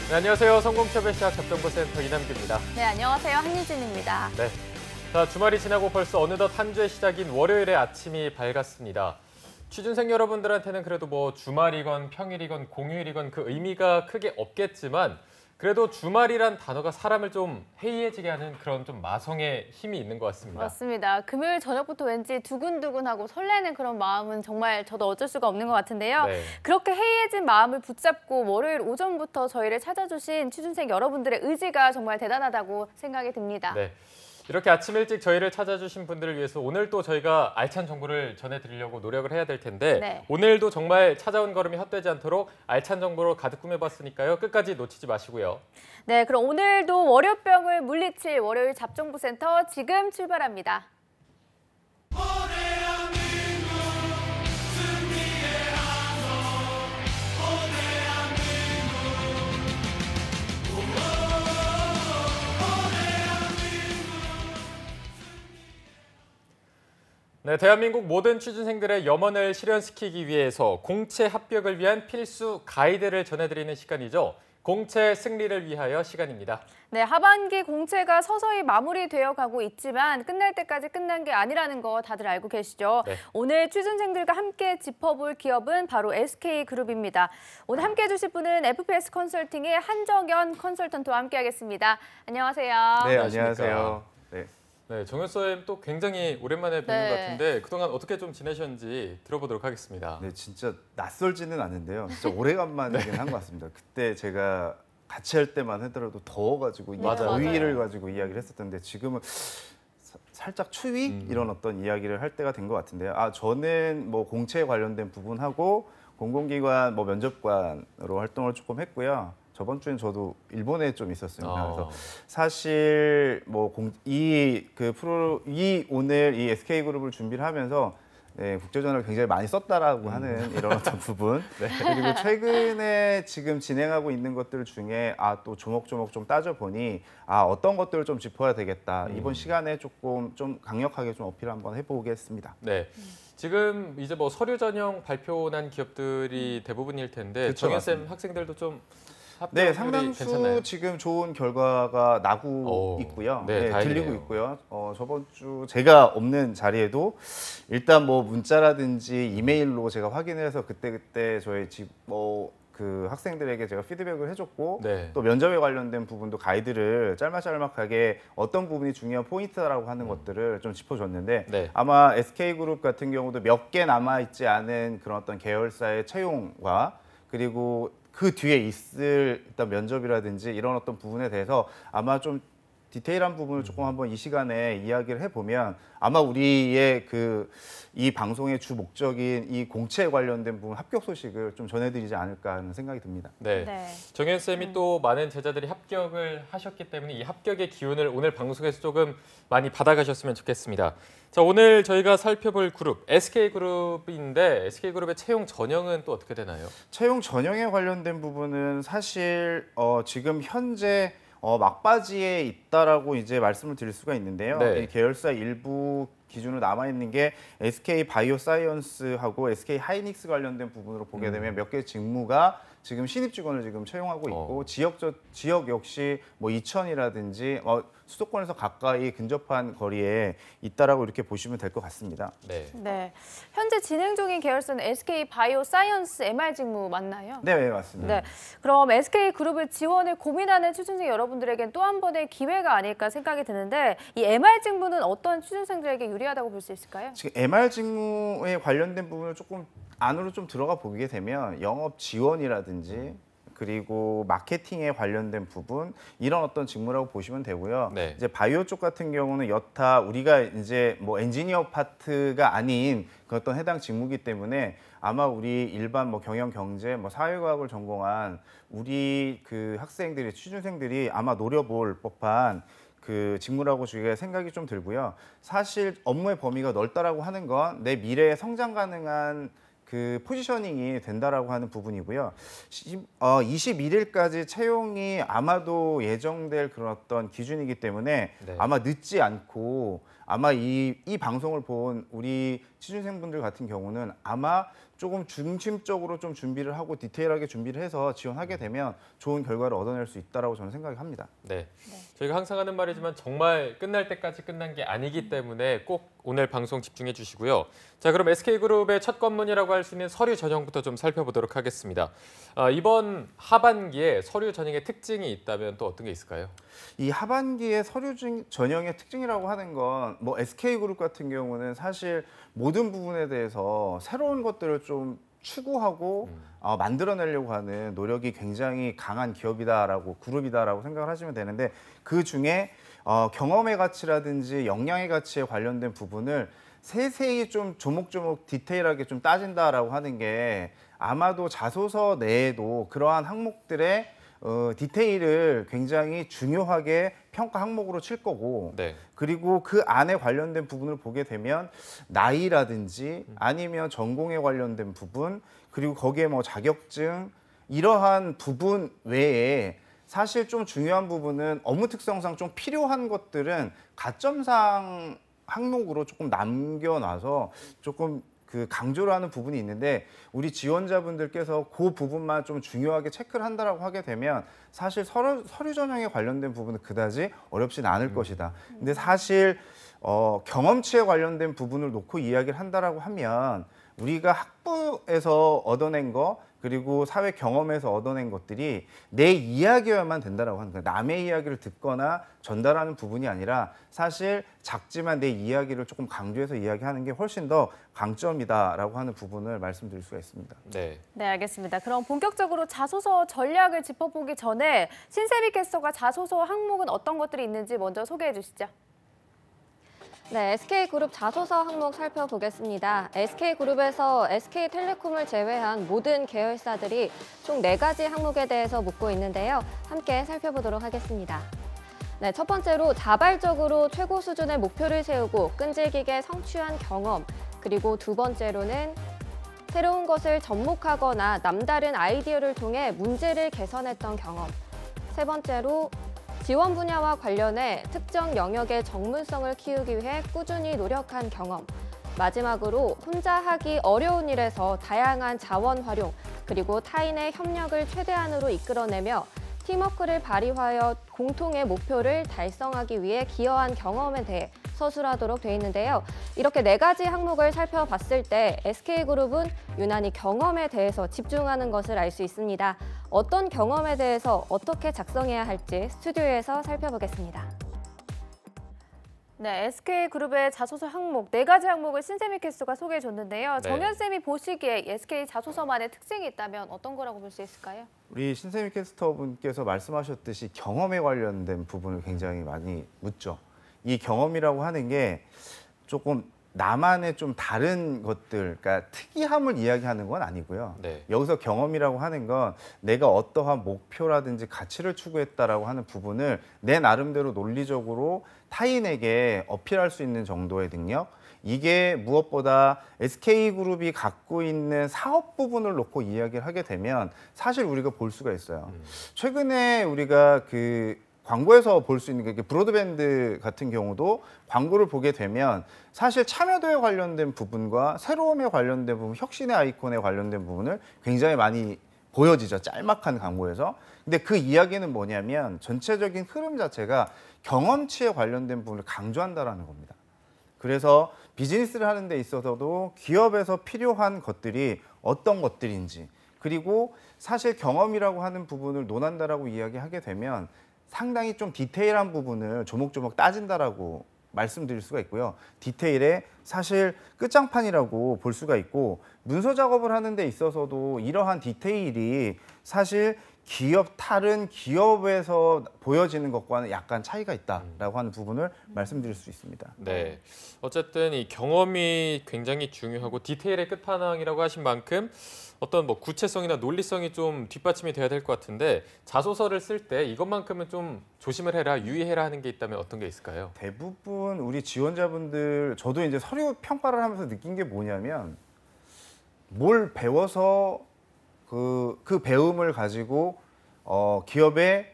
네, 안녕하세요. 성공채배 시작 접정보센터 이남규입니다. 네, 안녕하세요. 한유진입니다. 네, 자 주말이 지나고 벌써 어느덧 한 주의 시작인 월요일의 아침이 밝았습니다. 취준생 여러분들한테는 그래도 뭐 주말이건 평일이건 공휴일이건 그 의미가 크게 없겠지만 그래도 주말이란 단어가 사람을 좀 해이해지게 하는 그런 좀 마성의 힘이 있는 것 같습니다. 맞습니다. 금요일 저녁부터 왠지 두근두근하고 설레는 그런 마음은 정말 저도 어쩔 수가 없는 것 같은데요. 네. 그렇게 해이해진 마음을 붙잡고 월요일 오전부터 저희를 찾아주신 취준생 여러분들의 의지가 정말 대단하다고 생각이 듭니다. 네. 이렇게 아침 일찍 저희를 찾아주신 분들을 위해서 오늘 또 저희가 알찬 정보를 전해드리려고 노력을 해야 될 텐데 네. 오늘도 정말 찾아온 걸음이 헛되지 않도록 알찬 정보로 가득 꾸며봤으니까요. 끝까지 놓치지 마시고요. 네, 그럼 오늘도 월요병을 물리칠 월요일 잡정부센터 지금 출발합니다. 네, 대한민국 모든 취준생들의 염원을 실현시키기 위해서 공채 합격을 위한 필수 가이드를 전해드리는 시간이죠. 공채 승리를 위하여 시간입니다. 네, 하반기 공채가 서서히 마무리되어 가고 있지만 끝날 때까지 끝난 게 아니라는 거 다들 알고 계시죠? 네. 오늘 취준생들과 함께 짚어볼 기업은 바로 SK그룹입니다. 오늘 함께 해주실 분은 FPS 컨설팅의 한정연 컨설턴트와 함께 하겠습니다. 안녕하세요. 네, 안녕하십니까. 안녕하세요. 네. 네, 정현 쌤 또 굉장히 오랜만에 뵙는 네. 것 같은데 그동안 어떻게 좀 지내셨는지 들어보도록 하겠습니다. 네, 진짜 낯설지는 않은데요. 진짜 오래간만이긴 한 것 같습니다. 그때 제가 같이 할 때만 하더라도 더워가지고 이 맞아요. 더위를 가지고 이야기를 했었던데 지금은 살짝 추위 이런 어떤 이야기를 할 때가 된 것 같은데요. 저는 뭐 공채에 관련된 부분하고 공공기관 뭐 면접관으로 활동을 조금 했고요. 저번 주엔 저도 일본에 좀 있었습니다. 그래서 사실 뭐 오늘 이 SK 그룹을 준비를 하면서 네, 국제전화를 굉장히 많이 썼다라고 하는 이런 어떤 부분. 네. 그리고 최근에 지금 진행하고 있는 것들 중에 또 조목조목 좀 따져보니 어떤 것들을 좀 짚어야 되겠다. 이번 시간에 조금 좀 강력하게 좀 어필 한번 해보겠습니다. 네. 지금 이제 뭐 서류 전형 발표난 기업들이 대부분일 텐데 그쵸, 정현 쌤 맞습니다. 학생들도 좀 네, 합격률이 상당수 괜찮나요? 지금 좋은 결과가 나고 있고요. 네, 다행이네요. 들리고 있고요. 저번 주 제가 없는 자리에도 일단 뭐 문자라든지 이메일로 제가 확인해서 그때 저희 그 학생들에게 제가 피드백을 해줬고 네. 또 면접에 관련된 부분도 가이드를 짤막짤막하게 어떤 부분이 중요한 포인트라고 하는 것들을 좀 짚어줬는데 네. 아마 SK그룹 같은 경우도 몇 개 남아있지 않은 그런 어떤 계열사의 채용과 그리고 그 뒤에 있을 일단 면접이라든지 이런 어떤 부분에 대해서 아마 좀 디테일한 부분을 조금 한번 이 시간에 이야기를 해보면 아마 우리의 이 방송의 주 목적인 이 공채에 관련된 부분 합격 소식을 좀 전해드리지 않을까 하는 생각이 듭니다. 네. 네. 정현 쌤이 또 많은 제자들이 합격을 하셨기 때문에 이 합격의 기운을 오늘 방송에서 조금 많이 받아가셨으면 좋겠습니다. 자, 오늘 저희가 살펴볼 그룹 SK그룹인데 SK그룹의 채용 전형은 또 어떻게 되나요? 채용 전형에 관련된 부분은 사실 지금 현재 막바지에 있다라고 이제 말씀을 드릴 수가 있는데요. 네. 이 계열사 일부 기준으로 남아 있는 게 SK 바이오사이언스하고 SK 하이닉스 관련된 부분으로 보게 되면 몇 개 직무가 지금 신입 직원을 지금 채용하고 있고 지역 역시 뭐 이천이라든지 수도권에서 가까이 근접한 거리에 있다라고 이렇게 보시면 될 것 같습니다. 네. 네. 현재 진행 중인 계열사는 SK 바이오사이언스 MR 직무 맞나요? 네, 맞습니다. 네. 그럼 SK그룹을 지원을 고민하는 취준생 여러분들에겐 또 한 번의 기회가 아닐까 생각이 드는데 이 MR 직무는 어떤 취준생들에게 유리하다고 볼 수 있을까요? 지금 MR 직무에 관련된 부분을 조금 안으로 좀 들어가 보게 되면 영업 지원이라든지 그리고 마케팅에 관련된 부분 이런 어떤 직무라고 보시면 되고요. 네. 이제 바이오 쪽 같은 경우는 여타 우리가 이제 뭐 엔지니어 파트가 아닌 그 어떤 해당 직무이기 때문에 아마 우리 일반 뭐 경영 경제 뭐 사회과학을 전공한 우리 그 학생들이 취준생들이 아마 노려볼 법한 그 직무라고 저희가 생각이 좀 들고요. 사실 업무의 범위가 넓다라고 하는 건 내 미래에 성장 가능한 그 포지셔닝이 된다라고 하는 부분이고요. 21일까지 채용이 아마도 예정될 그런 어떤 기준이기 때문에 네. 아마 늦지 않고 아마 이 방송을 본 우리 취준생분들 같은 경우는 아마 조금 중심적으로 좀 준비를 하고 디테일하게 준비를 해서 지원하게 되면 좋은 결과를 얻어낼 수 있다라고 저는 생각합니다. 네. 저희가 항상 하는 말이지만 정말 끝날 때까지 끝난 게 아니기 때문에 꼭 오늘 방송 집중해 주시고요. 자, 그럼 SK그룹의 첫 관문이라고 할 수 있는 서류 전형부터 좀 살펴보도록 하겠습니다. 이번 하반기에 서류 전형의 특징이 있다면 또 어떤 게 있을까요? 이 하반기에 서류 전형의 특징이라고 하는 건 뭐 SK그룹 같은 경우는 사실 모든 부분에 대해서 새로운 것들을 좀 추구하고 만들어내려고 하는 노력이 굉장히 강한 그룹이다라고 생각을 하시면 되는데 그 중에 경험의 가치라든지 역량의 가치에 관련된 부분을 세세히 좀 조목조목 디테일하게 좀 따진다라고 하는 게 아마도 자소서 내에도 그러한 항목들의 디테일을 굉장히 중요하게 평가 항목으로 칠 거고 네. 그리고 그 안에 관련된 부분을 보게 되면 나이라든지 아니면 전공에 관련된 부분 그리고 거기에 뭐 자격증 이러한 부분 외에 사실 좀 중요한 부분은 업무 특성상 좀 필요한 것들은 가점상 항목으로 조금 남겨놔서 조금 그 강조를 하는 부분이 있는데 우리 지원자분들께서 그 부분만 좀 중요하게 체크를 한다라고 하게 되면 사실 서류 전형에 관련된 부분은 그다지 어렵지는 않을 것이다. 근데 사실 경험치에 관련된 부분을 놓고 이야기를 한다라고 하면 우리가 학부에서 얻어낸 거 그리고 사회 경험에서 얻어낸 것들이 내 이야기여야만 된다라고 하는 거예요. 남의 이야기를 듣거나 전달하는 부분이 아니라 사실 작지만 내 이야기를 조금 강조해서 이야기하는 게 훨씬 더 강점이다라고 하는 부분을 말씀드릴 수가 있습니다. 네. 네, 알겠습니다. 그럼 본격적으로 자소서 전략을 짚어보기 전에 신세미 캐스터가 자소서 항목은 어떤 것들이 있는지 먼저 소개해 주시죠. 네, SK그룹 자소서 항목 살펴보겠습니다. SK그룹에서 SK텔레콤을 제외한 모든 계열사들이 총 4가지 항목에 대해서 묻고 있는데요. 함께 살펴보도록 하겠습니다. 네, 첫 번째로 자발적으로 최고 수준의 목표를 세우고 끈질기게 성취한 경험, 그리고 두 번째로는 새로운 것을 접목하거나 남다른 아이디어를 통해 문제를 개선했던 경험, 세 번째로 지원 분야와 관련해 특정 영역의 전문성을 키우기 위해 꾸준히 노력한 경험, 마지막으로 혼자 하기 어려운 일에서 다양한 자원 활용, 그리고 타인의 협력을 최대한으로 이끌어내며 팀워크를 발휘하여 공통의 목표를 달성하기 위해 기여한 경험에 대해 서술하도록 돼 있는데요. 이렇게 4가지 항목을 살펴봤을 때 SK그룹은 유난히 경험에 대해서 집중하는 것을 알 수 있습니다. 어떤 경험에 대해서 어떻게 작성해야 할지 스튜디오에서 살펴보겠습니다. 네, SK그룹의 자소서 항목, 4가지 항목을 신세미 캐스터가 소개해 줬는데요. 네. 정현쌤이 보시기에 SK 자소서만의 특징이 있다면 어떤 거라고 볼 수 있을까요? 우리 신세미 캐스터분께서 말씀하셨듯이 경험에 관련된 부분을 굉장히 많이 묻죠. 이 경험이라고 하는 게 조금 나만의 좀 다른 것들, 그러니까 특이함을 이야기하는 건 아니고요. 네. 여기서 경험이라고 하는 건 내가 어떠한 목표라든지 가치를 추구했다라고 하는 부분을 내 나름대로 논리적으로 타인에게 어필할 수 있는 정도의 능력, 이게 무엇보다 SK그룹이 갖고 있는 사업 부분을 놓고 이야기를 하게 되면 사실 우리가 볼 수가 있어요. 최근에 우리가 그 광고에서 볼 수 있는 게 브로드밴드 같은 경우도 광고를 보게 되면 사실 참여도에 관련된 부분과 새로움에 관련된 부분, 혁신의 아이콘에 관련된 부분을 굉장히 많이 보여지죠. 짤막한 광고에서. 근데 그 이야기는 뭐냐면 전체적인 흐름 자체가 경험치에 관련된 부분을 강조한다라는 겁니다. 그래서 비즈니스를 하는 데 있어서도 기업에서 필요한 것들이 어떤 것들인지, 그리고 사실 경험이라고 하는 부분을 논한다라고 이야기하게 되면 상당히 좀 디테일한 부분을 조목조목 따진다라고 말씀드릴 수가 있고요. 디테일의 사실 끝장판이라고 볼 수가 있고, 문서 작업을 하는 데 있어서도 이러한 디테일이 사실 다른 기업에서 보여지는 것과는 약간 차이가 있다라고 하는 부분을 말씀드릴 수 있습니다. 네. 어쨌든 이 경험이 굉장히 중요하고 디테일의 끝판왕이라고 하신 만큼 어떤 뭐 구체성이나 논리성이 좀 뒷받침이 돼야 될 것 같은데 자소서를 쓸 때 이것만큼은 좀 조심을 해라, 유의해라 하는 게 있다면 어떤 게 있을까요? 대부분 우리 지원자분들, 저도 이제 서류 평가를 하면서 느낀 게 뭐냐면 뭘 배워서 그 배움을 가지고 기업에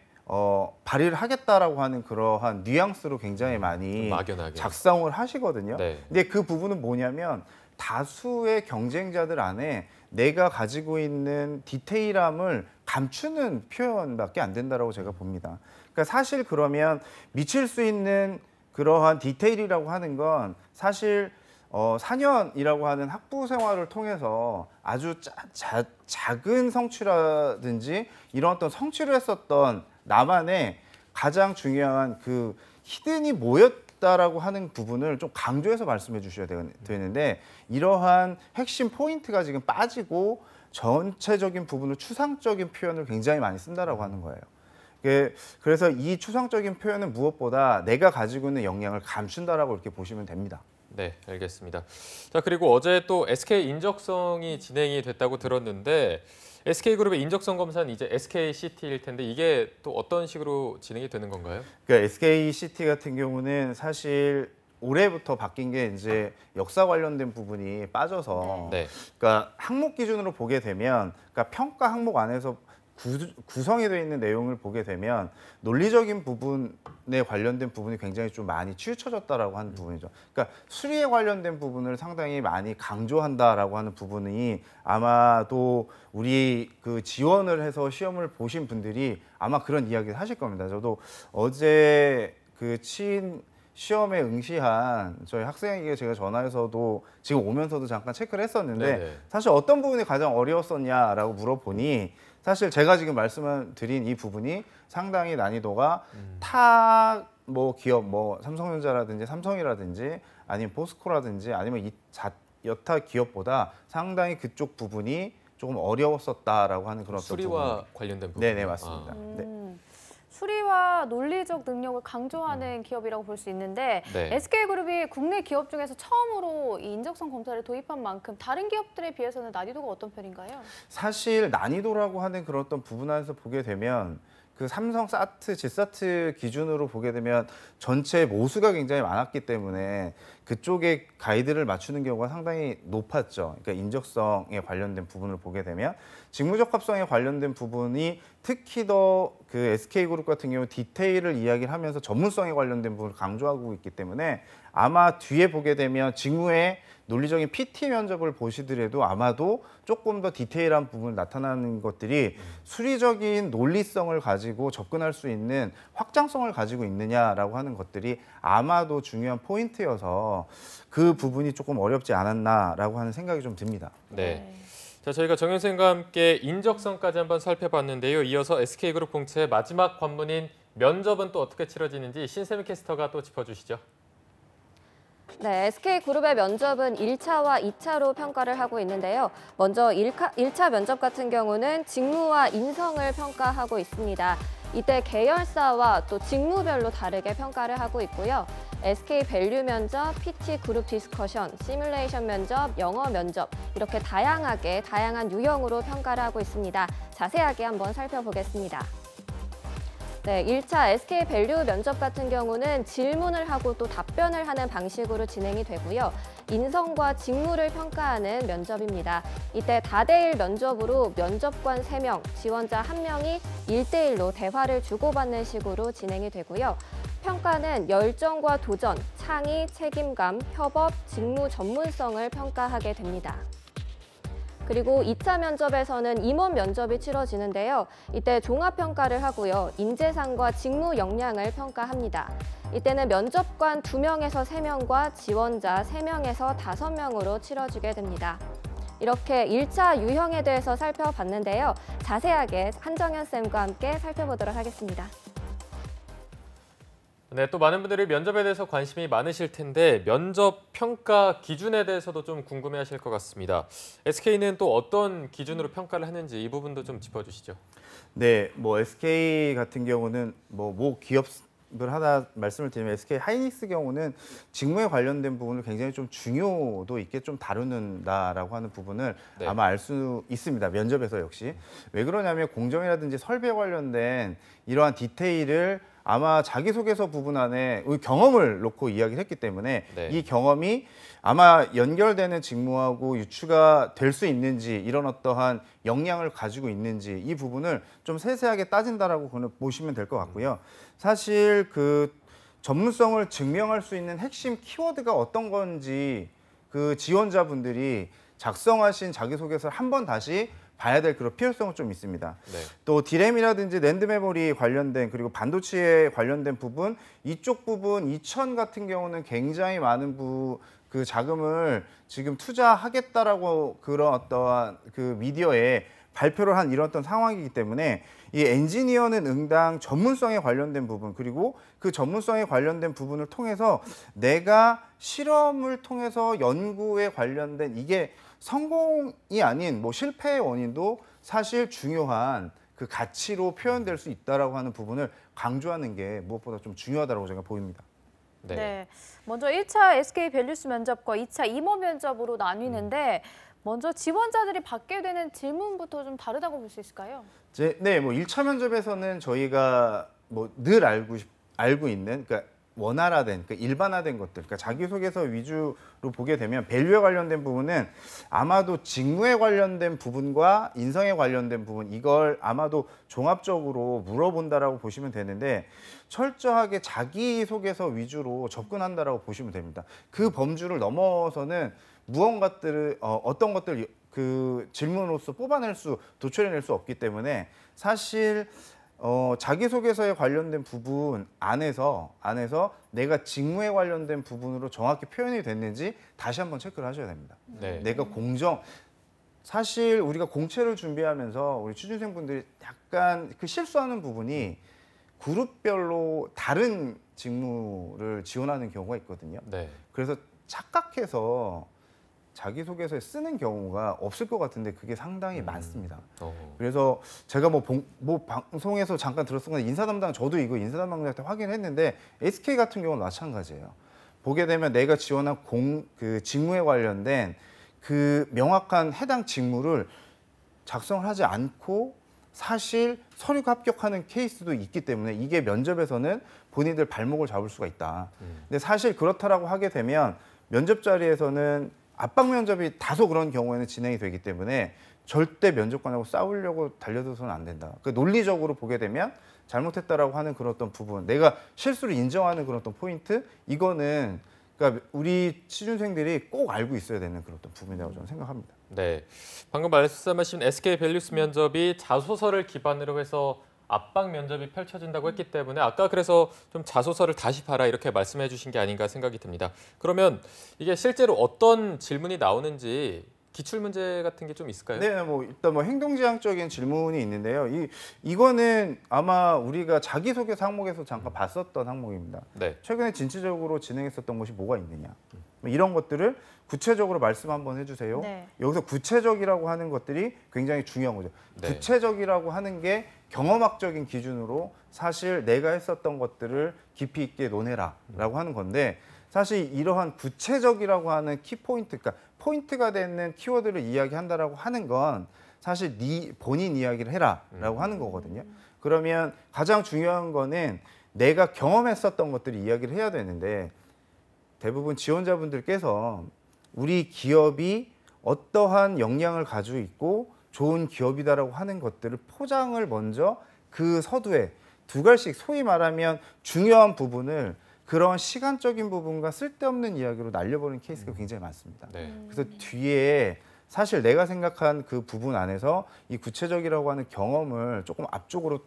발휘를 하겠다라고 하는 그러한 뉘앙스로 굉장히 많이 막연하게. 작성을 하시거든요. 네. 근데 그 부분은 뭐냐면 다수의 경쟁자들 안에 내가 가지고 있는 디테일함을 감추는 표현밖에 안 된다라고 제가 봅니다. 그러니까 사실 그러면 미칠 수 있는 그러한 디테일이라고 하는 건 사실 4년이라고 하는 학부 생활을 통해서 아주 작은 성취라든지 이런 어떤 성취를 했었던 나만의 가장 중요한 그 히든이 뭐였다라고 하는 부분을 좀 강조해서 말씀해 주셔야 되는데 이러한 핵심 포인트가 지금 빠지고 전체적인 부분을 추상적인 표현을 굉장히 많이 쓴다라고 하는 거예요. 그래서 이 추상적인 표현은 무엇보다 내가 가지고 있는 역량을 감춘다라고 이렇게 보시면 됩니다. 네, 알겠습니다. 자, 그리고 어제 또 SK 인적성이 진행이 됐다고 들었는데 SK그룹의 인적성 검사는 이제 SKCT일 텐데 이게 또 어떤 식으로 진행이 되는 건가요? 그러니까 SKCT 같은 경우는 사실 올해부터 바뀐 게 이제 역사 관련된 부분이 빠져서 네. 그러니까 항목 기준으로 보게 되면 그러니까 평가 항목 안에서 구성이 되어 있는 내용을 보게 되면 논리적인 부분에 관련된 부분이 굉장히 좀 많이 치우쳐졌다라고 하는 부분이죠. 그러니까 수리에 관련된 부분을 상당히 많이 강조한다라고 하는 부분이 아마도 우리 그 지원을 해서 시험을 보신 분들이 아마 그런 이야기를 하실 겁니다. 저도 어제 그 시험에 응시한 저희 학생에게 제가 전화해서도 지금 오면서도 잠깐 체크를 했었는데 네네. 사실 어떤 부분이 가장 어려웠었냐라고 물어보니 사실 제가 지금 말씀드린 이 부분이 상당히 난이도가 타 뭐 기업 뭐 삼성전자라든지 삼성이라든지 아니면 포스코라든지 아니면 여타 기업보다 상당히 그쪽 부분이 조금 어려웠었다라고 하는 그런 어떤 수리와 부분. 관련된 부분. 네네 맞습니다. 네. 수리와 논리적 능력을 강조하는 기업이라고 볼 수 있는데 네. SK그룹이 국내 기업 중에서 처음으로 이 인적성 검사를 도입한 만큼 다른 기업들에 비해서는 난이도가 어떤 편인가요? 사실 난이도라고 하는 그런 어떤 부분 안에서 보게 되면 그 삼성 사트, G사트 기준으로 보게 되면 전체 모수가 굉장히 많았기 때문에 그쪽에 가이드를 맞추는 경우가 상당히 높았죠. 그러니까 인적성에 관련된 부분을 보게 되면 직무적합성에 관련된 부분이 특히 더 그 SK그룹 같은 경우 디테일을 이야기를 하면서 전문성에 관련된 부분을 강조하고 있기 때문에 아마 뒤에 보게 되면 직무의 논리적인 PT 면접을 보시더라도 아마도 조금 더 디테일한 부분을 나타나는 것들이 수리적인 논리성을 가지고 접근할 수 있는 확장성을 가지고 있느냐라고 하는 것들이 아마도 중요한 포인트여서 그 부분이 조금 어렵지 않았나라고 하는 생각이 좀 듭니다. 네. 자, 저희가 정현 선생님과 함께 인적성까지 한번 살펴봤는데요. 이어서 SK그룹 공채 마지막 관문인 면접은 또 어떻게 치러지는지 신세미 캐스터가 또 짚어주시죠. 네, SK그룹의 면접은 1차와 2차로 평가를 하고 있는데요. 먼저 1차 면접 같은 경우는 직무와 인성을 평가하고 있습니다. 이때 계열사와 또 직무별로 다르게 평가를 하고 있고요. SK 밸류 면접, PT 그룹 디스커션, 시뮬레이션 면접, 영어 면접 이렇게 다양한 유형으로 평가를 하고 있습니다. 자세하게 한번 살펴보겠습니다. 네, 1차 SK 밸류 면접 같은 경우는 질문을 하고 또 답변을 하는 방식으로 진행이 되고요. 인성과 직무를 평가하는 면접입니다. 이때 다대일 면접으로 면접관 3명, 지원자 1명이 1대1로 대화를 주고받는 식으로 진행이 되고요. 평가는 열정과 도전, 창의, 책임감, 협업, 직무 전문성을 평가하게 됩니다. 그리고 2차 면접에서는 임원 면접이 치러지는데요. 이때 종합평가를 하고요. 인재상과 직무 역량을 평가합니다. 이때는 면접관 2명에서 3명과 지원자 3명에서 5명으로 치러지게 됩니다. 이렇게 1차 유형에 대해서 살펴봤는데요. 자세하게 한정현 쌤과 함께 살펴보도록 하겠습니다. 네, 또 많은 분들이 면접에 대해서 관심이 많으실 텐데 면접 평가 기준에 대해서도 좀 궁금해하실 것 같습니다. SK는 또 어떤 기준으로 평가를 하는지 이 부분도 좀 짚어주시죠. 네, 뭐 SK 같은 경우는 뭐 기업을 하나 말씀을 드리면 SK 하이닉스 경우는 직무에 관련된 부분을 굉장히 좀 중요도 있게 좀 다루는다라고 하는 부분을 네. 아마 알 수 있습니다. 면접에서 역시. 왜 그러냐면 공정이라든지 설비에 관련된 이러한 디테일을 아마 자기소개서 부분 안에 경험을 놓고 이야기를 했기 때문에 네. 이 경험이 아마 연결되는 직무하고 유추가 될 수 있는지 이런 어떠한 역량을 가지고 있는지 이 부분을 좀 세세하게 따진다라고 보시면 될 것 같고요. 사실 그 전문성을 증명할 수 있는 핵심 키워드가 어떤 건지 그 지원자분들이 작성하신 자기소개서를 한 번 다시 봐야 될 그런 필요성은 좀 있습니다. 네. 또 디램이라든지 랜드 메모리 관련된 그리고 반도체에 관련된 부분 이쪽 부분 2000 같은 경우는 굉장히 많은 그 자금을 지금 투자하겠다라고 그런 어떠한 그 미디어에 발표를 한 이런 어떤 상황이기 때문에 이 엔지니어는 응당 전문성에 관련된 부분 그리고 그 전문성에 관련된 부분을 통해서 내가 실험을 통해서 연구에 관련된 이게 성공이 아닌 뭐 실패의 원인도 사실 중요한 그 가치로 표현될 수 있다라고 하는 부분을 강조하는 게 무엇보다 좀 중요하다고 제가 보입니다. 네. 네. 먼저 1차 SK 밸류스 면접과 2차 임원 면접으로 나뉘는데 먼저 지원자들이 받게 되는 질문부터 좀 다르다고 볼 수 있을까요? 네, 뭐 1차 면접에서는 저희가 뭐 늘 알고 있는 그러니까 원활화된, 그러니까 일반화된 것들, 그러니까 자기소개서 위주로 보게 되면 밸류에 관련된 부분은 아마도 직무에 관련된 부분과 인성에 관련된 부분 이걸 아마도 종합적으로 물어본다라고 보시면 되는데 철저하게 자기소개서 위주로 접근한다라고 보시면 됩니다. 그 범주를 넘어서는 무언가들을 어떤 것들 그 질문으로서 도출해낼 수 없기 때문에 사실 자기소개서에 관련된 부분 안에서 내가 직무에 관련된 부분으로 정확히 표현이 됐는지 다시 한번 체크를 하셔야 됩니다. 네. 내가 사실 우리가 공채를 준비하면서 우리 취준생분들이 약간 그 실수하는 부분이 그룹별로 다른 직무를 지원하는 경우가 있거든요. 네. 그래서 착각해서 자기소개서에 쓰는 경우가 없을 것 같은데 그게 상당히 많습니다. 그래서 제가 뭐 방송에서 잠깐 들었던 건 인사 담당 저도 이거 인사 담당자한테 확인했는데 SK 같은 경우는 마찬가지예요. 보게 되면 내가 지원한 그 직무에 관련된 그 명확한 해당 직무를 작성을 하지 않고 사실 서류가 합격하는 케이스도 있기 때문에 이게 면접에서는 본인들 발목을 잡을 수가 있다. 근데 사실 그렇다라고 하게 되면 면접 자리에서는 압박 면접이 다소 그런 경우에는 진행이 되기 때문에 절대 면접관하고 싸우려고 달려들어서는 안 된다. 그 논리적으로 보게 되면 잘못했다라고 하는 그런 어떤 부분, 내가 실수를 인정하는 그런 어떤 포인트, 이거는 그러니까 우리 취준생들이 꼭 알고 있어야 되는 그런 어떤 부분이라고 저는 생각합니다. 네. 방금 말씀하신 SK 밸류스 면접이 자소서를 기반으로 해서 압박 면접이 펼쳐진다고 했기 때문에 아까 그래서 좀 자소서를 다시 봐라 이렇게 말씀해 주신 게 아닌가 생각이 듭니다. 그러면 이게 실제로 어떤 질문이 나오는지 기출 문제 같은 게 좀 있을까요? 네, 뭐 일단 뭐 행동지향적인 질문이 있는데요. 이거는 아마 우리가 자기소개서 항목에서 잠깐 봤었던 항목입니다. 네. 최근에 진취적으로 진행했었던 것이 뭐가 있느냐. 뭐 이런 것들을 구체적으로 말씀 한번 해주세요. 네. 여기서 구체적이라고 하는 것들이 굉장히 중요한 거죠. 네. 구체적이라고 하는 게 경험학적인 기준으로 사실 내가 했었던 것들을 깊이 있게 논해라라고 하는 건데 사실 이러한 구체적이라고 하는 키포인트, 그러니까 포인트가 되는 키워드를 이야기한다라고 하는 건 사실 본인 이야기를 해라라고 하는 거거든요. 그러면 가장 중요한 거는 내가 경험했었던 것들을 이야기를 해야 되는데 대부분 지원자분들께서 우리 기업이 어떠한 역량을 가지고 있고 좋은 기업이다라고 하는 것들을 포장을 먼저 그 서두에 두 갈씩 소위 말하면 중요한 부분을 그런 시간적인 부분과 쓸데없는 이야기로 날려버리는 케이스가 굉장히 많습니다. 네. 그래서 뒤에 사실 내가 생각한 그 부분 안에서 이 구체적이라고 하는 경험을 조금 앞쪽으로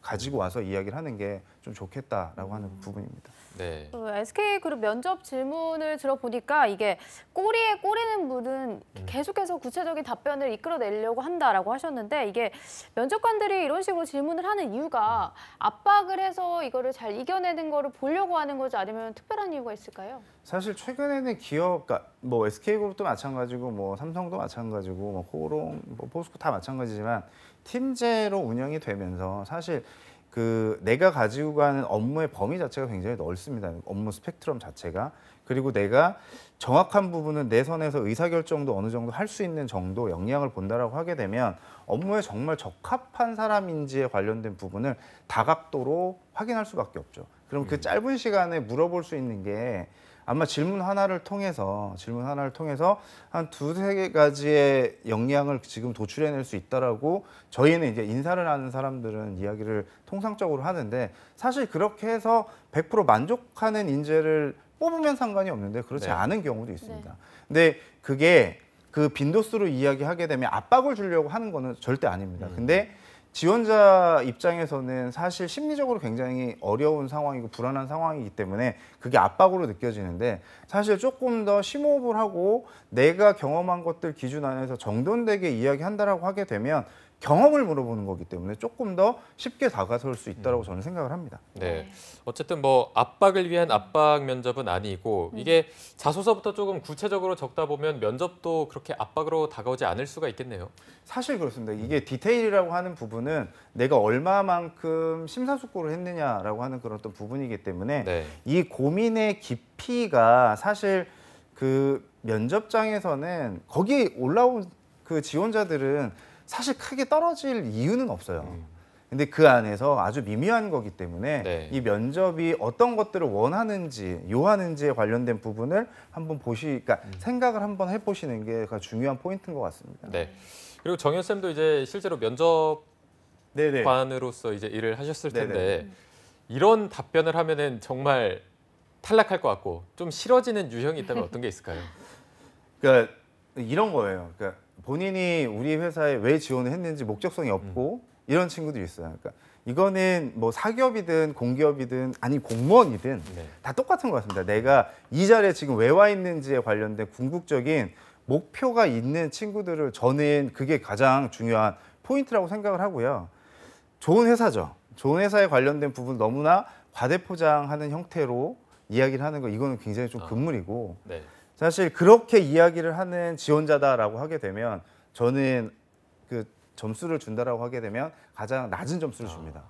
가지고 와서 이야기를 하는 게 좀 좋겠다라고 하는 부분입니다. 네. SK그룹 면접 질문을 들어보니까 이게 꼬리에 꼬리는 물은 계속해서 구체적인 답변을 이끌어내려고 한다라고 하셨는데 이게 면접관들이 이런 식으로 질문을 하는 이유가 압박을 해서 이거를 잘 이겨내는 거를 보려고 하는 거지 아니면 특별한 이유가 있을까요? 사실 최근에는 기업, 그러니까 뭐 SK그룹도 마찬가지고 뭐 삼성도 마찬가지고 뭐 코오롱, 뭐 포스코 다 마찬가지지만 팀제로 운영이 되면서 사실 그 내가 가지고 가는 업무의 범위 자체가 굉장히 넓습니다. 업무 스펙트럼 자체가. 그리고 내가 정확한 부분은 내 선에서 의사결정도 어느 정도 할 수 있는 정도 역량을 본다라고 하게 되면 업무에 정말 적합한 사람인지에 관련된 부분을 다각도로 확인할 수밖에 없죠. 그럼 그 짧은 시간에 물어볼 수 있는 게 아마 질문 하나를 통해서 한 두세 가지의 역량을 지금 도출해낼 수 있다라고 저희는 이제 인사를 하는 사람들은 이야기를 통상적으로 하는데 사실 그렇게 해서 100% 만족하는 인재를 뽑으면 상관이 없는데 그렇지 네. 않은 경우도 있습니다. 근데 그게 그 빈도수로 이야기하게 되면 압박을 주려고 하는 거는 절대 아닙니다. 근데 지원자 입장에서는 사실 심리적으로 굉장히 어려운 상황이고 불안한 상황이기 때문에 그게 압박으로 느껴지는데 사실 조금 더 심호흡을 하고 내가 경험한 것들 기준 안에서 정돈되게 이야기한다라고 하게 되면 경험을 물어보는 거기 때문에 조금 더 쉽게 다가설 수 있다고 저는 생각을 합니다. 네. 어쨌든 뭐 압박을 위한 압박 면접은 아니고 이게 자소서부터 조금 구체적으로 적다 보면 면접도 그렇게 압박으로 다가오지 않을 수가 있겠네요. 사실 그렇습니다. 이게 디테일이라고 하는 부분은 내가 얼마만큼 심사숙고를 했느냐라고 하는 그런 어떤 부분이기 때문에 네. 이 고민의 깊이가 사실 그 면접장에서는 거기 올라온 그 지원자들은 사실 크게 떨어질 이유는 없어요. 근데 그 안에서 아주 미미한 거기 때문에 네. 이 면접이 어떤 것들을 원하는지, 요하는지에 관련된 부분을 한번 그러니까 생각을 한번 해보시는 게 중요한 포인트인 것 같습니다. 네. 그리고 정현 쌤도 이제 실제로 네네. 면접관으로서 이제 일을 하셨을 텐데 네네. 이런 답변을 하면은 정말 탈락할 것 같고 좀 싫어지는 유형이 있다면 어떤 게 있을까요? 그러니까 이런 거예요. 그러니까 본인이 우리 회사에 왜 지원을 했는지 목적성이 없고 이런 친구들이 있어요. 그러니까 이거는 뭐 사기업이든 공기업이든 아니 공무원이든 네. 다 똑같은 것 같습니다. 내가 이 자리에 지금 왜 와 있는지에 관련된 궁극적인 목표가 있는 친구들을 저는 그게 가장 중요한 포인트라고 생각을 하고요. 좋은 회사죠. 좋은 회사에 관련된 부분 너무나 과대포장하는 형태로 이야기를 하는 거 이거는 굉장히 좀 금물이고 네. 사실 사실 그렇게 이야기를 하는 지원자다라고 하게 되면 저는 그 점수를 준다라고 하게 되면 가장 낮은 점수를 줍니다.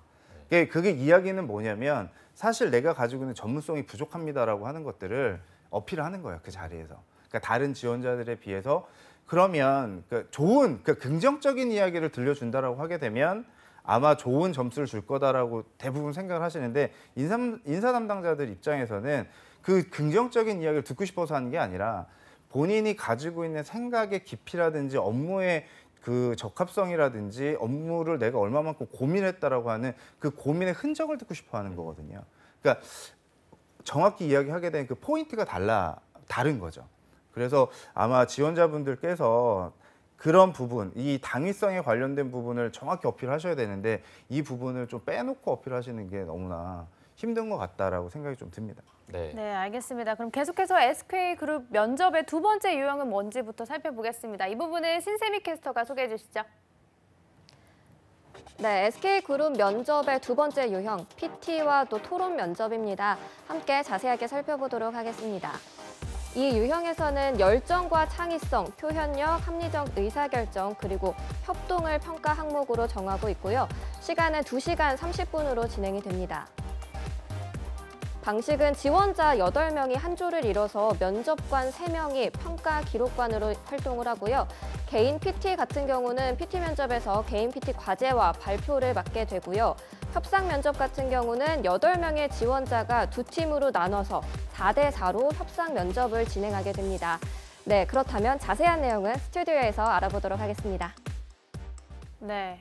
그게 이야기는 뭐냐면 사실 내가 가지고 있는 전문성이 부족합니다라고 하는 것들을 어필을 하는 거예요. 그 자리에서. 그러니까 다른 지원자들에 비해서 그러면 좋은 긍정적인 이야기를 들려준다라고 하게 되면 아마 좋은 점수를 줄 거다라고 대부분 생각을 하시는데 인사 담당자들 입장에서는 그 긍정적인 이야기를 듣고 싶어서 하는 게 아니라 본인이 가지고 있는 생각의 깊이라든지 업무의 그 적합성이라든지 업무를 내가 얼마만큼 고민했다라고 하는 그 고민의 흔적을 듣고 싶어 하는 거거든요. 그러니까 정확히 이야기하게 되는 그 포인트가 다른 거죠. 그래서 아마 지원자분들께서 그런 부분, 이 당위성에 관련된 부분을 정확히 어필하셔야 되는데 이 부분을 좀 빼놓고 어필하시는 게 너무나 힘든 것 같다라고 생각이 좀 듭니다. 네. 네, 알겠습니다. 그럼 계속해서 SK그룹 면접의 두 번째 유형은 뭔지부터 살펴보겠습니다. 이 부분은 신세미 캐스터가 소개해 주시죠. 네, SK그룹 면접의 두 번째 유형, PT와 또 토론 면접입니다. 함께 자세하게 살펴보도록 하겠습니다. 이 유형에서는 열정과 창의성, 표현력, 합리적 의사결정, 그리고 협동을 평가 항목으로 정하고 있고요. 시간은 2시간 30분으로 진행이 됩니다. 방식은 지원자 8명이 한 조를 이뤄서 면접관 3명이 평가 기록관으로 활동을 하고요. 개인 PT 같은 경우는 PT 면접에서 개인 PT 과제와 발표를 맡게 되고요. 협상 면접 같은 경우는 8명의 지원자가 두 팀으로 나눠서 4대 4로 협상 면접을 진행하게 됩니다. 네, 그렇다면 자세한 내용은 스튜디오에서 알아보도록 하겠습니다. 네.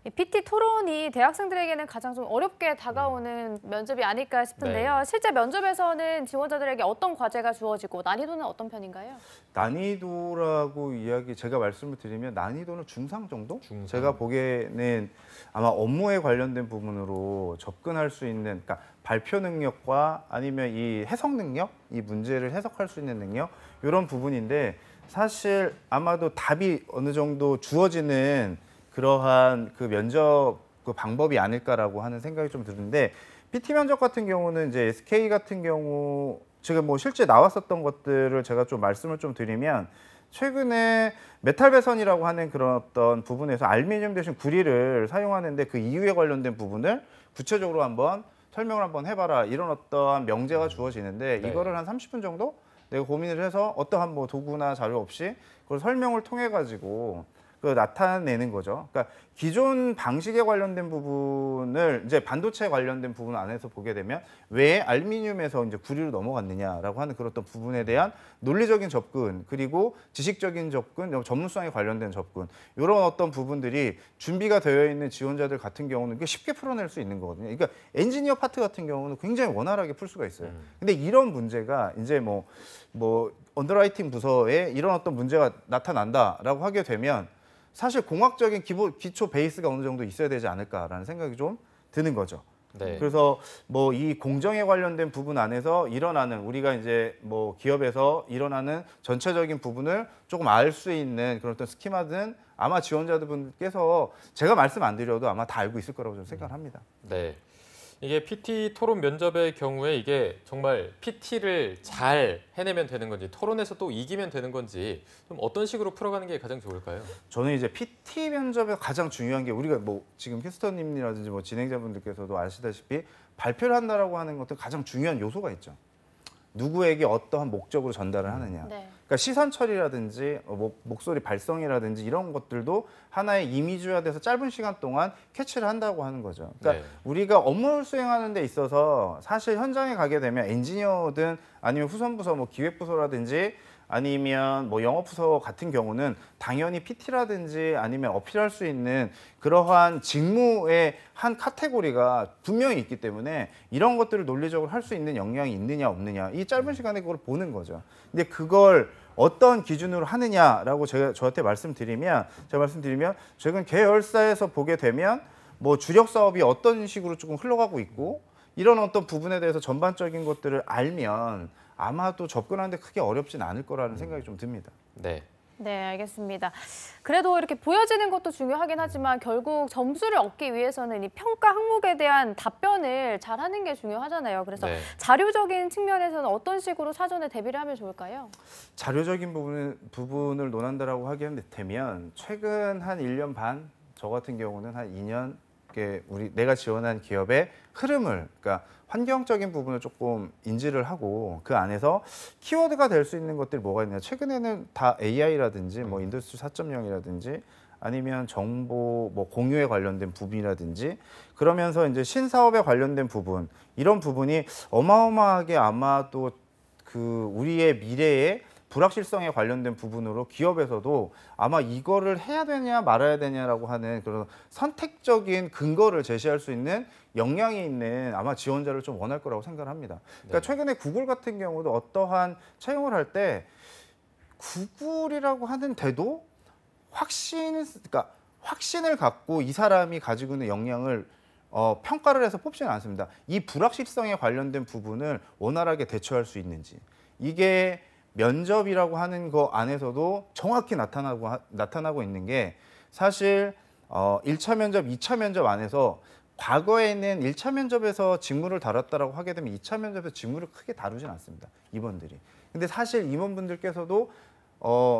이 PT 토론이 대학생들에게는 가장 좀 어렵게 다가오는 면접이 아닐까 싶은데요. 네. 실제 면접에서는 지원자들에게 어떤 과제가 주어지고 난이도는 어떤 편인가요? 난이도라고 제가 말씀을 드리면 난이도는 중상 정도? 중상. 제가 보기에는 아마 업무에 관련된 부분으로 접근할 수 있는, 그러니까 발표 능력과 아니면 이 해석 능력, 이 문제를 해석할 수 있는 능력, 이런 부분인데 사실 아마도 답이 어느 정도 주어지는 그러한 그 면접 그 방법이 아닐까라고 하는 생각이 좀 드는데 PT 면접 같은 경우는 이제 SK 같은 경우 지금 뭐 실제 나왔었던 것들을 제가 좀 말씀을 좀 드리면 최근에 메탈 배선이라고 하는 그런 어떤 부분에서 알루미늄 대신 구리를 사용하는데 그 이유에 관련된 부분을 구체적으로 한번 설명을 한번 해봐라 이런 어떠한 명제가 주어지는데 네. 이거를 한 30분 정도 내가 고민을 해서 어떠한 뭐 도구나 자료 없이 그걸 설명을 통해 가지고 나타내는 거죠. 그러니까 기존 방식에 관련된 부분을 이제 반도체 관련된 부분 안에서 보게 되면 왜 알루미늄에서 이제 구리로 넘어갔느냐라고 하는 그런 어떤 부분에 대한 논리적인 접근 그리고 지식적인 접근, 전문성에 관련된 접근 이런 어떤 부분들이 준비가 되어 있는 지원자들 같은 경우는 쉽게 풀어낼 수 있는 거거든요. 그러니까 엔지니어 파트 같은 경우는 굉장히 원활하게 풀 수가 있어요. 근데 이런 문제가 이제 뭐 언더라이팅 부서에 이런 어떤 문제가 나타난다라고 하게 되면 사실 공학적인 기초 베이스가 어느 정도 있어야 되지 않을까라는 생각이 좀 드는 거죠. 네. 그래서 뭐 이 공정에 관련된 부분 안에서 일어나는 우리가 이제 뭐 기업에서 일어나는 전체적인 부분을 조금 알 수 있는 그런 어떤 스키마든 아마 지원자분께서 제가 말씀 안 드려도 아마 다 알고 있을 거라고 저는 생각합니다. 네. 이게 PT 토론 면접의 경우에 이게 정말 PT를 잘 해내면 되는 건지 토론에서 또 이기면 되는 건지 좀 어떤 식으로 풀어가는 게 가장 좋을까요? 저는 이제 PT 면접에 가장 중요한 게 우리가 뭐 지금 휴스턴님이라든지 뭐 진행자분들께서도 아시다시피 발표를 한다라고 하는 것도 가장 중요한 요소가 있죠. 누구에게 어떠한 목적으로 전달을 하느냐. 네. 그러니까 시선 처리라든지 목소리 발성이라든지 이런 것들도 하나의 이미지화돼서 짧은 시간 동안 캐치를 한다고 하는 거죠. 그러니까 네. 우리가 업무를 수행하는 데 있어서 사실 현장에 가게 되면 엔지니어든 아니면 후선부서 뭐 기획부서라든지 아니면 뭐 영업부서 같은 경우는 당연히 PT라든지 아니면 어필할 수 있는 그러한 직무의 한 카테고리가 분명히 있기 때문에 이런 것들을 논리적으로 할 수 있는 역량이 있느냐 없느냐 이 짧은 시간에 그걸 보는 거죠. 근데 그걸 어떤 기준으로 하느냐라고 저한테 말씀드리면 최근 계열사에서 보게 되면 뭐 주력 사업이 어떤 식으로 조금 흘러가고 있고 이런 어떤 부분에 대해서 전반적인 것들을 알면 아마도 접근하는데 크게 어렵진 않을 거라는 생각이 좀 듭니다. 네. 네, 알겠습니다. 그래도 이렇게 보여지는 것도 중요하긴 하지만 결국 점수를 얻기 위해서는 이 평가 항목에 대한 답변을 잘하는 게 중요하잖아요. 그래서 네. 자료적인 측면에서는 어떤 식으로 사전에 대비를 하면 좋을까요? 자료적인 부분을 논한다라고 하게 되면 최근 한 1년 반, 저 같은 경우는 한 2년 내가 지원한 기업의 흐름을 그러니까 환경적인 부분을 조금 인지를 하고 그 안에서 키워드가 될 수 있는 것들이 뭐가 있냐. 최근에는 다 AI라든지 뭐 인더스트리 4.0이라든지 아니면 정보 뭐 공유에 관련된 부분이라든지 그러면서 이제 신사업에 관련된 부분 이런 부분이 어마어마하게 아마도 그 우리의 미래에 불확실성에 관련된 부분으로 기업에서도 아마 이거를 해야 되냐 말아야 되냐라고 하는 그런 선택적인 근거를 제시할 수 있는 역량이 있는 아마 지원자를 좀 원할 거라고 생각을 합니다. 그러니까 네. 최근에 구글 같은 경우도 어떠한 채용을 할 때 구글이라고 하는데도 확신을 갖고 이 사람이 가지고 있는 역량을 평가를 해서 뽑지는 않습니다. 이 불확실성에 관련된 부분을 원활하게 대처할 수 있는지 이게 면접이라고 하는 거 안에서도 정확히 나타나고 있는 게 사실 1차 면접, 2차 면접 안에서 과거에는 1차 면접에서 직무를 다뤘다라고 하게 되면 2차 면접에서 직무를 크게 다루진 않습니다. 임원들이. 근데 사실 임원분들께서도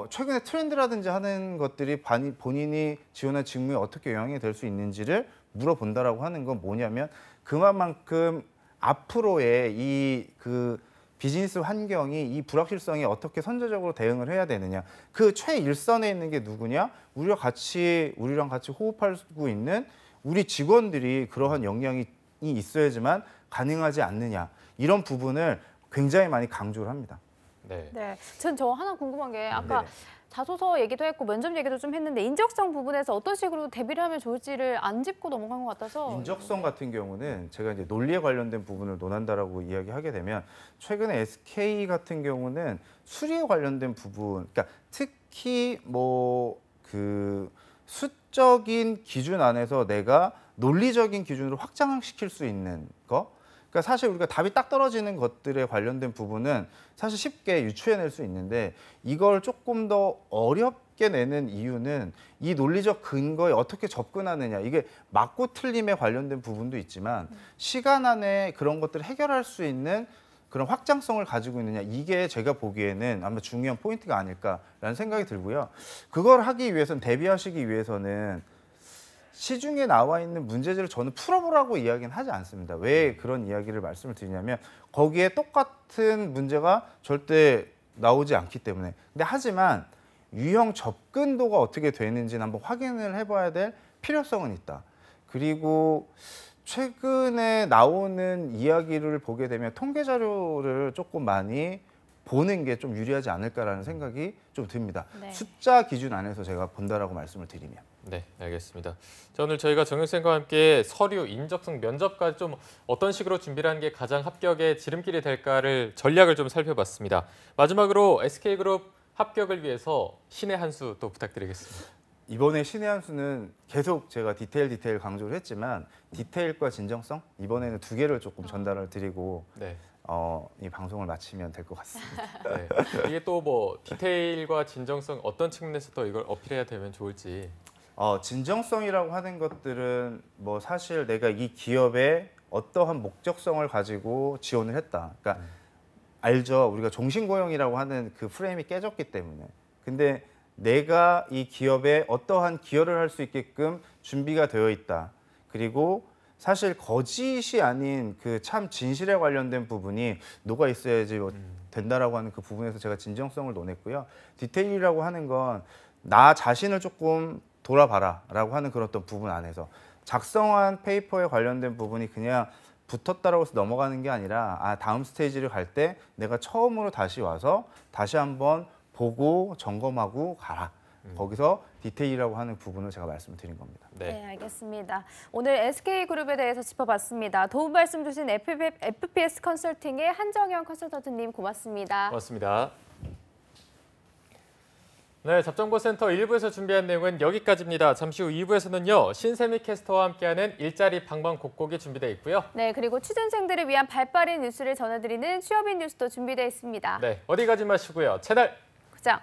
최근에 트렌드라든지 하는 것들이 본인이 지원한 직무에 어떻게 영향이 될 수 있는지를 물어본다라고 하는 건 뭐냐면 그만큼 앞으로의 비즈니스 환경이 이 불확실성에 어떻게 선제적으로 대응을 해야 되느냐. 그 최일선에 있는 게 누구냐? 우리랑 같이 호흡하고 있는 우리 직원들이 그러한 역량이 있어야지만 가능하지 않느냐. 이런 부분을 굉장히 많이 강조를 합니다. 네. 네, 저 하나 궁금한 게 아까 네네. 자소서 얘기도 했고 면접 얘기도 좀 했는데 인적성 부분에서 어떤 식으로 대비를 하면 좋을지를 안 짚고 넘어간 것 같아서 인적성 같은 경우는 제가 이제 논리에 관련된 부분을 논한다라고 이야기하게 되면 최근에 SK 같은 경우는 수리에 관련된 부분, 그러니까 특히 뭐 그 수적인 기준 안에서 내가 논리적인 기준으로 확장시킬 수 있는 거. 그러니까 사실 우리가 답이 딱 떨어지는 것들에 관련된 부분은 사실 쉽게 유추해낼 수 있는데 이걸 조금 더 어렵게 내는 이유는 이 논리적 근거에 어떻게 접근하느냐. 이게 맞고 틀림에 관련된 부분도 있지만 시간 안에 그런 것들을 해결할 수 있는 그런 확장성을 가지고 있느냐. 이게 제가 보기에는 아마 중요한 포인트가 아닐까라는 생각이 들고요. 그걸 하기 위해서는 대비하시기 위해서는 시중에 나와 있는 문제들을 저는 풀어보라고 이야기는 하지 않습니다. 왜 그런 이야기를 말씀을 드리냐면 거기에 똑같은 문제가 절대 나오지 않기 때문에. 근데 하지만 유형 접근도가 어떻게 되는지는 한번 확인을 해봐야 될 필요성은 있다. 그리고 최근에 나오는 이야기를 보게 되면 통계 자료를 조금 많이 보는 게 좀 유리하지 않을까라는 생각이 좀 듭니다. 네. 숫자 기준 안에서 제가 본다라고 말씀을 드리면. 네, 알겠습니다. 자, 오늘 저희가 정윤 쌤과 함께 서류, 인적성, 면접까지 좀 어떤 식으로 준비를 하는 게 가장 합격의 지름길이 될까를 전략을 좀 살펴봤습니다. 마지막으로 SK그룹 합격을 위해서 신의 한 수 또 부탁드리겠습니다. 이번에 신의 한 수는 계속 제가 디테일 강조를 했지만 디테일과 진정성 이번에는 두 개를 조금 전달을 드리고 네. 이 방송을 마치면 될 것 같습니다. 네. 이게 또 뭐 디테일과 진정성 어떤 측면에서 또 이걸 어필해야 되면 좋을지. 진정성이라고 하는 것들은 뭐 사실 내가 이 기업에 어떠한 목적성을 가지고 지원을 했다. 그러니까 알죠. 우리가 종신고용이라고 하는 그 프레임이 깨졌기 때문에. 근데 내가 이 기업에 어떠한 기여를 할 수 있게끔 준비가 되어 있다. 그리고 사실 거짓이 아닌 그 참 진실에 관련된 부분이 녹아 있어야지 뭐 된다라고 하는 그 부분에서 제가 진정성을 논했고요. 디테일이라고 하는 건 나 자신을 조금 돌아봐라라고 하는 그런 어떤 부분 안에서 작성한 페이퍼에 관련된 부분이 그냥 붙었다라고 해서 넘어가는 게 아니라 다음 스테이지를 갈 때 내가 처음으로 다시 와서 다시 한번 보고 점검하고 가라. 거기서 디테일이라고 하는 부분을 제가 말씀을 드린 겁니다. 네, 알겠습니다. 오늘 SK그룹에 대해서 짚어봤습니다. 도움 말씀 주신 FPS 컨설팅의 한정현 컨설턴트님 고맙습니다. 고맙습니다. 네, 잡정보센터 1부에서 준비한 내용은 여기까지입니다. 잠시 후 2부에서는요. 신세미 캐스터와 함께하는 일자리 방방곡곡이 준비되어 있고요. 네, 그리고 취준생들을 위한 발빠른 뉴스를 전해드리는 취업인 뉴스도 준비되어 있습니다. 네, 어디 가지 마시고요. 채널 고정.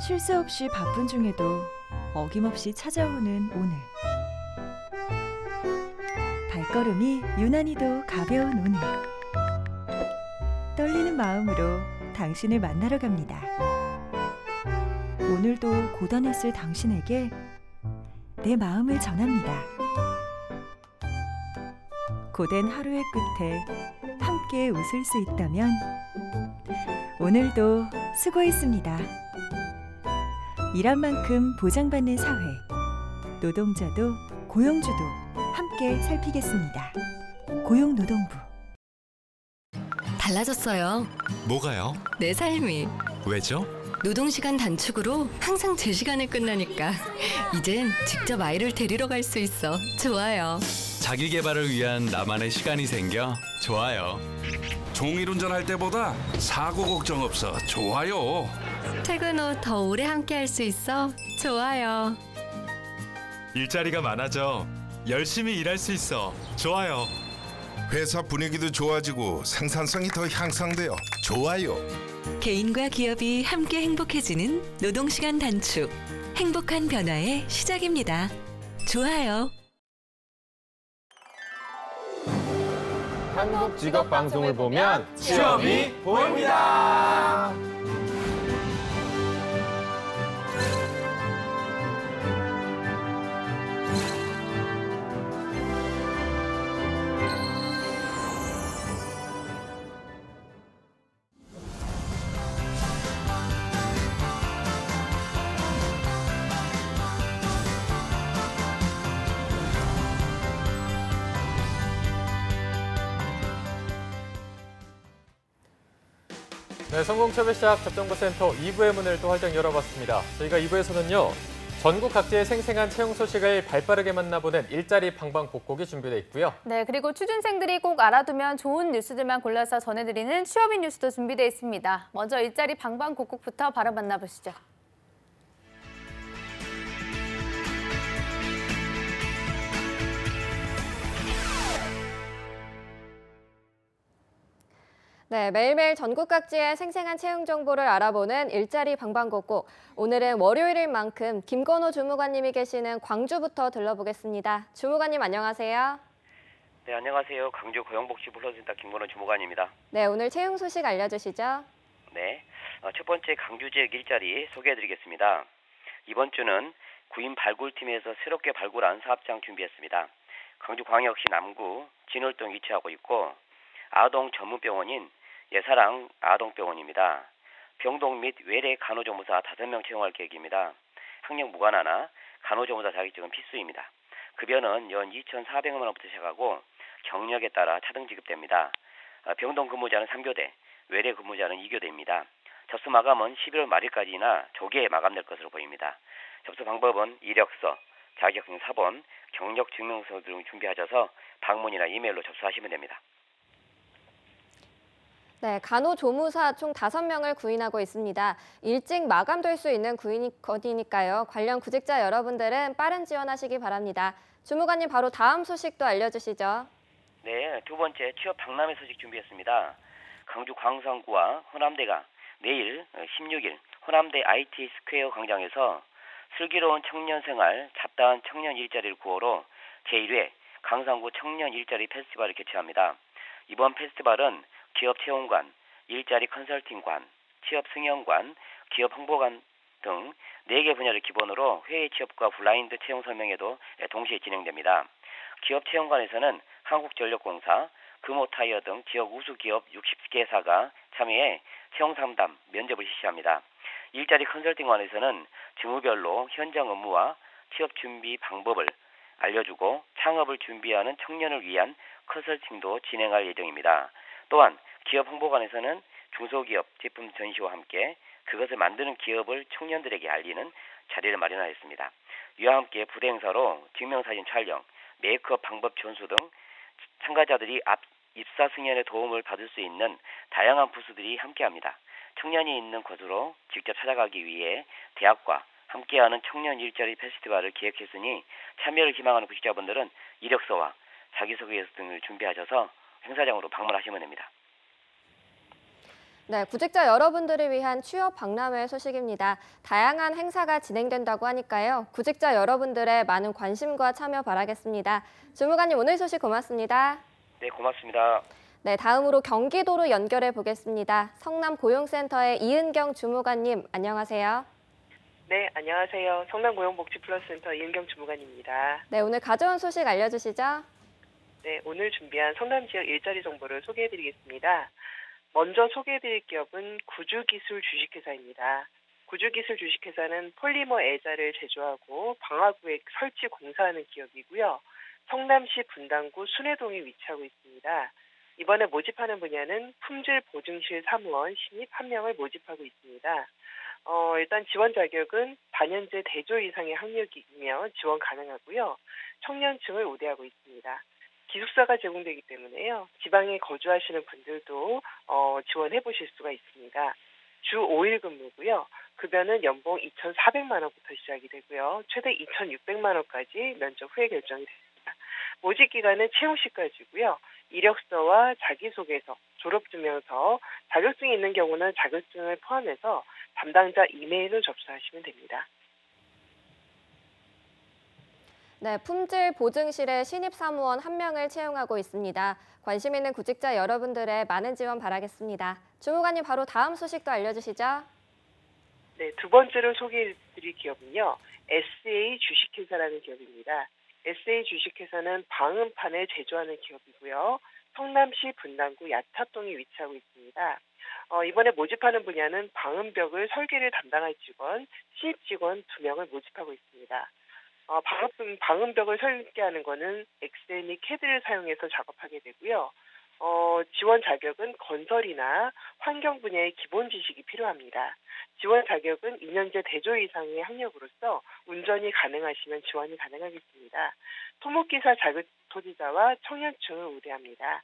쉴 새 없이 바쁜 중에도 어김없이 찾아오는 오늘. 발걸음이 유난히도 가벼운 오늘. 떨리는 마음으로 당신을 만나러 갑니다. 오늘도 고단했을 당신에게 내 마음을 전합니다. 고된 하루의 끝에 함께 웃을 수 있다면 오늘도 수고했습니다. 일한 만큼 보장받는 사회, 노동자도 고용주도 함께 살피겠습니다. 고용노동부. 달라졌어요. 뭐가요? 내 삶이. 왜죠? 노동시간 단축으로 항상 제 시간에 끝나니까 이젠 직접 아이를 데리러 갈 수 있어. 좋아요. 자기 개발을 위한 나만의 시간이 생겨 좋아요. 종일 운전할 때보다 사고 걱정 없어 좋아요. 퇴근 후 더 오래 함께 할 수 있어. 좋아요. 일자리가 많아져 열심히 일할 수 있어 좋아요. 회사 분위기도 좋아지고 생산성이 더 향상되어 좋아요. 개인과 기업이 함께 행복해지는 노동시간 단축. 행복한 변화의 시작입니다. 좋아요. 한국 직업 방송을 보면 취업이 보입니다. 네, 성공취업의 시작 잡정보센터 2부의 문을 또 활짝 열어봤습니다. 저희가 2부에서는요. 전국 각지의 생생한 채용 소식을 발빠르게 만나보는 일자리 방방곡곡이 준비되어 있고요. 네, 그리고 취준생들이 꼭 알아두면 좋은 뉴스들만 골라서 전해드리는 취업인 뉴스도 준비되어 있습니다. 먼저 일자리 방방곡곡부터 바로 만나보시죠. 네, 매일매일 전국 각지의 생생한 채용 정보를 알아보는 일자리 방방곡곡. 오늘은 월요일인 만큼 김건호 주무관님이 계시는 광주부터 들러보겠습니다. 주무관님 안녕하세요. 네, 안녕하세요. 광주 고용복지부 플러센터 김건호 주무관입니다. 네, 오늘 채용 소식 알려주시죠. 네, 첫 번째 강주 지역 일자리 소개해드리겠습니다. 이번 주는 구인 발굴팀에서 새롭게 발굴한 사업장 준비했습니다. 강주광역시 남구 진월동 위치하고 있고 아동 전문병원인 예사랑 아동병원입니다. 병동 및 외래 간호조무사 5명 채용할 계획입니다. 학력 무관하나 간호조무사 자격증은 필수입니다. 급여는 연 2,400만 원부터 시작하고 경력에 따라 차등 지급됩니다. 병동 근무자는 3교대, 외래 근무자는 2교대입니다. 접수 마감은 11월 말일까지나 조기에 마감될 것으로 보입니다. 접수 방법은 이력서, 자격증 사본, 경력 증명서 등 준비하셔서 방문이나 이메일로 접수하시면 됩니다. 네, 간호조무사 총 5명을 구인하고 있습니다. 일찍 마감될 수 있는 구인이니까요. 관련 구직자 여러분들은 빠른 지원하시기 바랍니다. 주무관님 바로 다음 소식도 알려주시죠. 네, 두 번째 취업 박람회 소식 준비했습니다. 강주 광산구와 호남대가 내일 16일 호남대 IT 스퀘어 광장에서 슬기로운 청년 생활, 잡다한 청년 일자리를 구호로 제1회 강산구 청년 일자리 페스티벌을 개최합니다. 이번 페스티벌은 기업 채용관, 일자리 컨설팅관, 취업 승연관, 기업 홍보관 등 4개 분야를 기본으로 회의 취업과 블라인드 채용 설명회도 동시에 진행됩니다. 기업 채용관에서는 한국전력공사, 금호타이어 등 지역 우수기업 60개사가 참여해 채용 상담, 면접을 실시합니다. 일자리 컨설팅관에서는 직무별로 현장 업무와 취업 준비 방법을 알려주고 창업을 준비하는 청년을 위한 컨설팅도 진행할 예정입니다. 또한 기업 홍보관에서는 중소기업 제품 전시와 함께 그것을 만드는 기업을 청년들에게 알리는 자리를 마련하였습니다. 이와 함께 부대 행사로 증명사진 촬영, 메이크업 방법 전수 등 참가자들이 입사 승연의 도움을 받을 수 있는 다양한 부스들이 함께합니다. 청년이 있는 곳으로 직접 찾아가기 위해 대학과 함께하는 청년 일자리 페스티벌을 기획했으니 참여를 희망하는 구직자분들은 이력서와 자기소개서 등을 준비하셔서 행사장으로 방문하시면 됩니다. 네, 구직자 여러분들을 위한 취업 박람회 소식입니다. 다양한 행사가 진행된다고 하니까요. 구직자 여러분들의 많은 관심과 참여 바라겠습니다. 주무관님 오늘 소식 고맙습니다. 네, 고맙습니다. 네, 다음으로 경기도로 연결해 보겠습니다. 성남고용센터의 이은경 주무관님, 안녕하세요. 네, 안녕하세요. 성남고용복지플러스센터 이은경 주무관입니다. 네, 오늘 가져온 소식 알려주시죠. 네, 오늘 준비한 성남 지역 일자리 정보를 소개해드리겠습니다. 먼저 소개해드릴 기업은 구주기술 주식회사입니다. 구주기술 주식회사는 폴리머 애자를 제조하고 방화구에 설치 공사하는 기업이고요. 성남시 분당구 순회동에 위치하고 있습니다. 이번에 모집하는 분야는 품질 보증실 사무원 신입 1명을 모집하고 있습니다. 일단 지원 자격은 4년제 대졸 이상의 학력이며 지원 가능하고요. 청년층을 우대하고 있습니다. 기숙사가 제공되기 때문에요. 지방에 거주하시는 분들도 지원해 보실 수가 있습니다. 주 5일 근무고요. 급여는 연봉 2,400만 원부터 시작이 되고요. 최대 2,600만 원까지 면접 후에 결정이 됩니다. 모집 기간은 채용 시까지고요. 이력서와 자기소개서, 졸업증명서, 자격증이 있는 경우는 자격증을 포함해서 담당자 이메일로 접수하시면 됩니다. 네, 품질 보증실에 신입 사무원 1명을 채용하고 있습니다. 관심 있는 구직자 여러분들의 많은 지원 바라겠습니다. 주무관님 바로 다음 소식도 알려주시죠. 네, 두 번째로 소개해드릴 기업은요. SA 주식회사라는 기업입니다. SA 주식회사는 방음판을 제조하는 기업이고요. 성남시 분당구 야탑동에 위치하고 있습니다. 이번에 모집하는 분야는 방음벽을 설계를 담당할 직원, 신입 직원 2명을 모집하고 있습니다. 방음벽을 설계하는 거는 엑셀 및 캐드를 사용해서 작업하게 되고요. 지원 자격은 건설이나 환경 분야의 기본 지식이 필요합니다. 지원 자격은 2년제 대졸 이상의 학력으로서 운전이 가능하시면 지원이 가능하겠습니다. 토목기사 자격 소지자와 청년층을 우대합니다.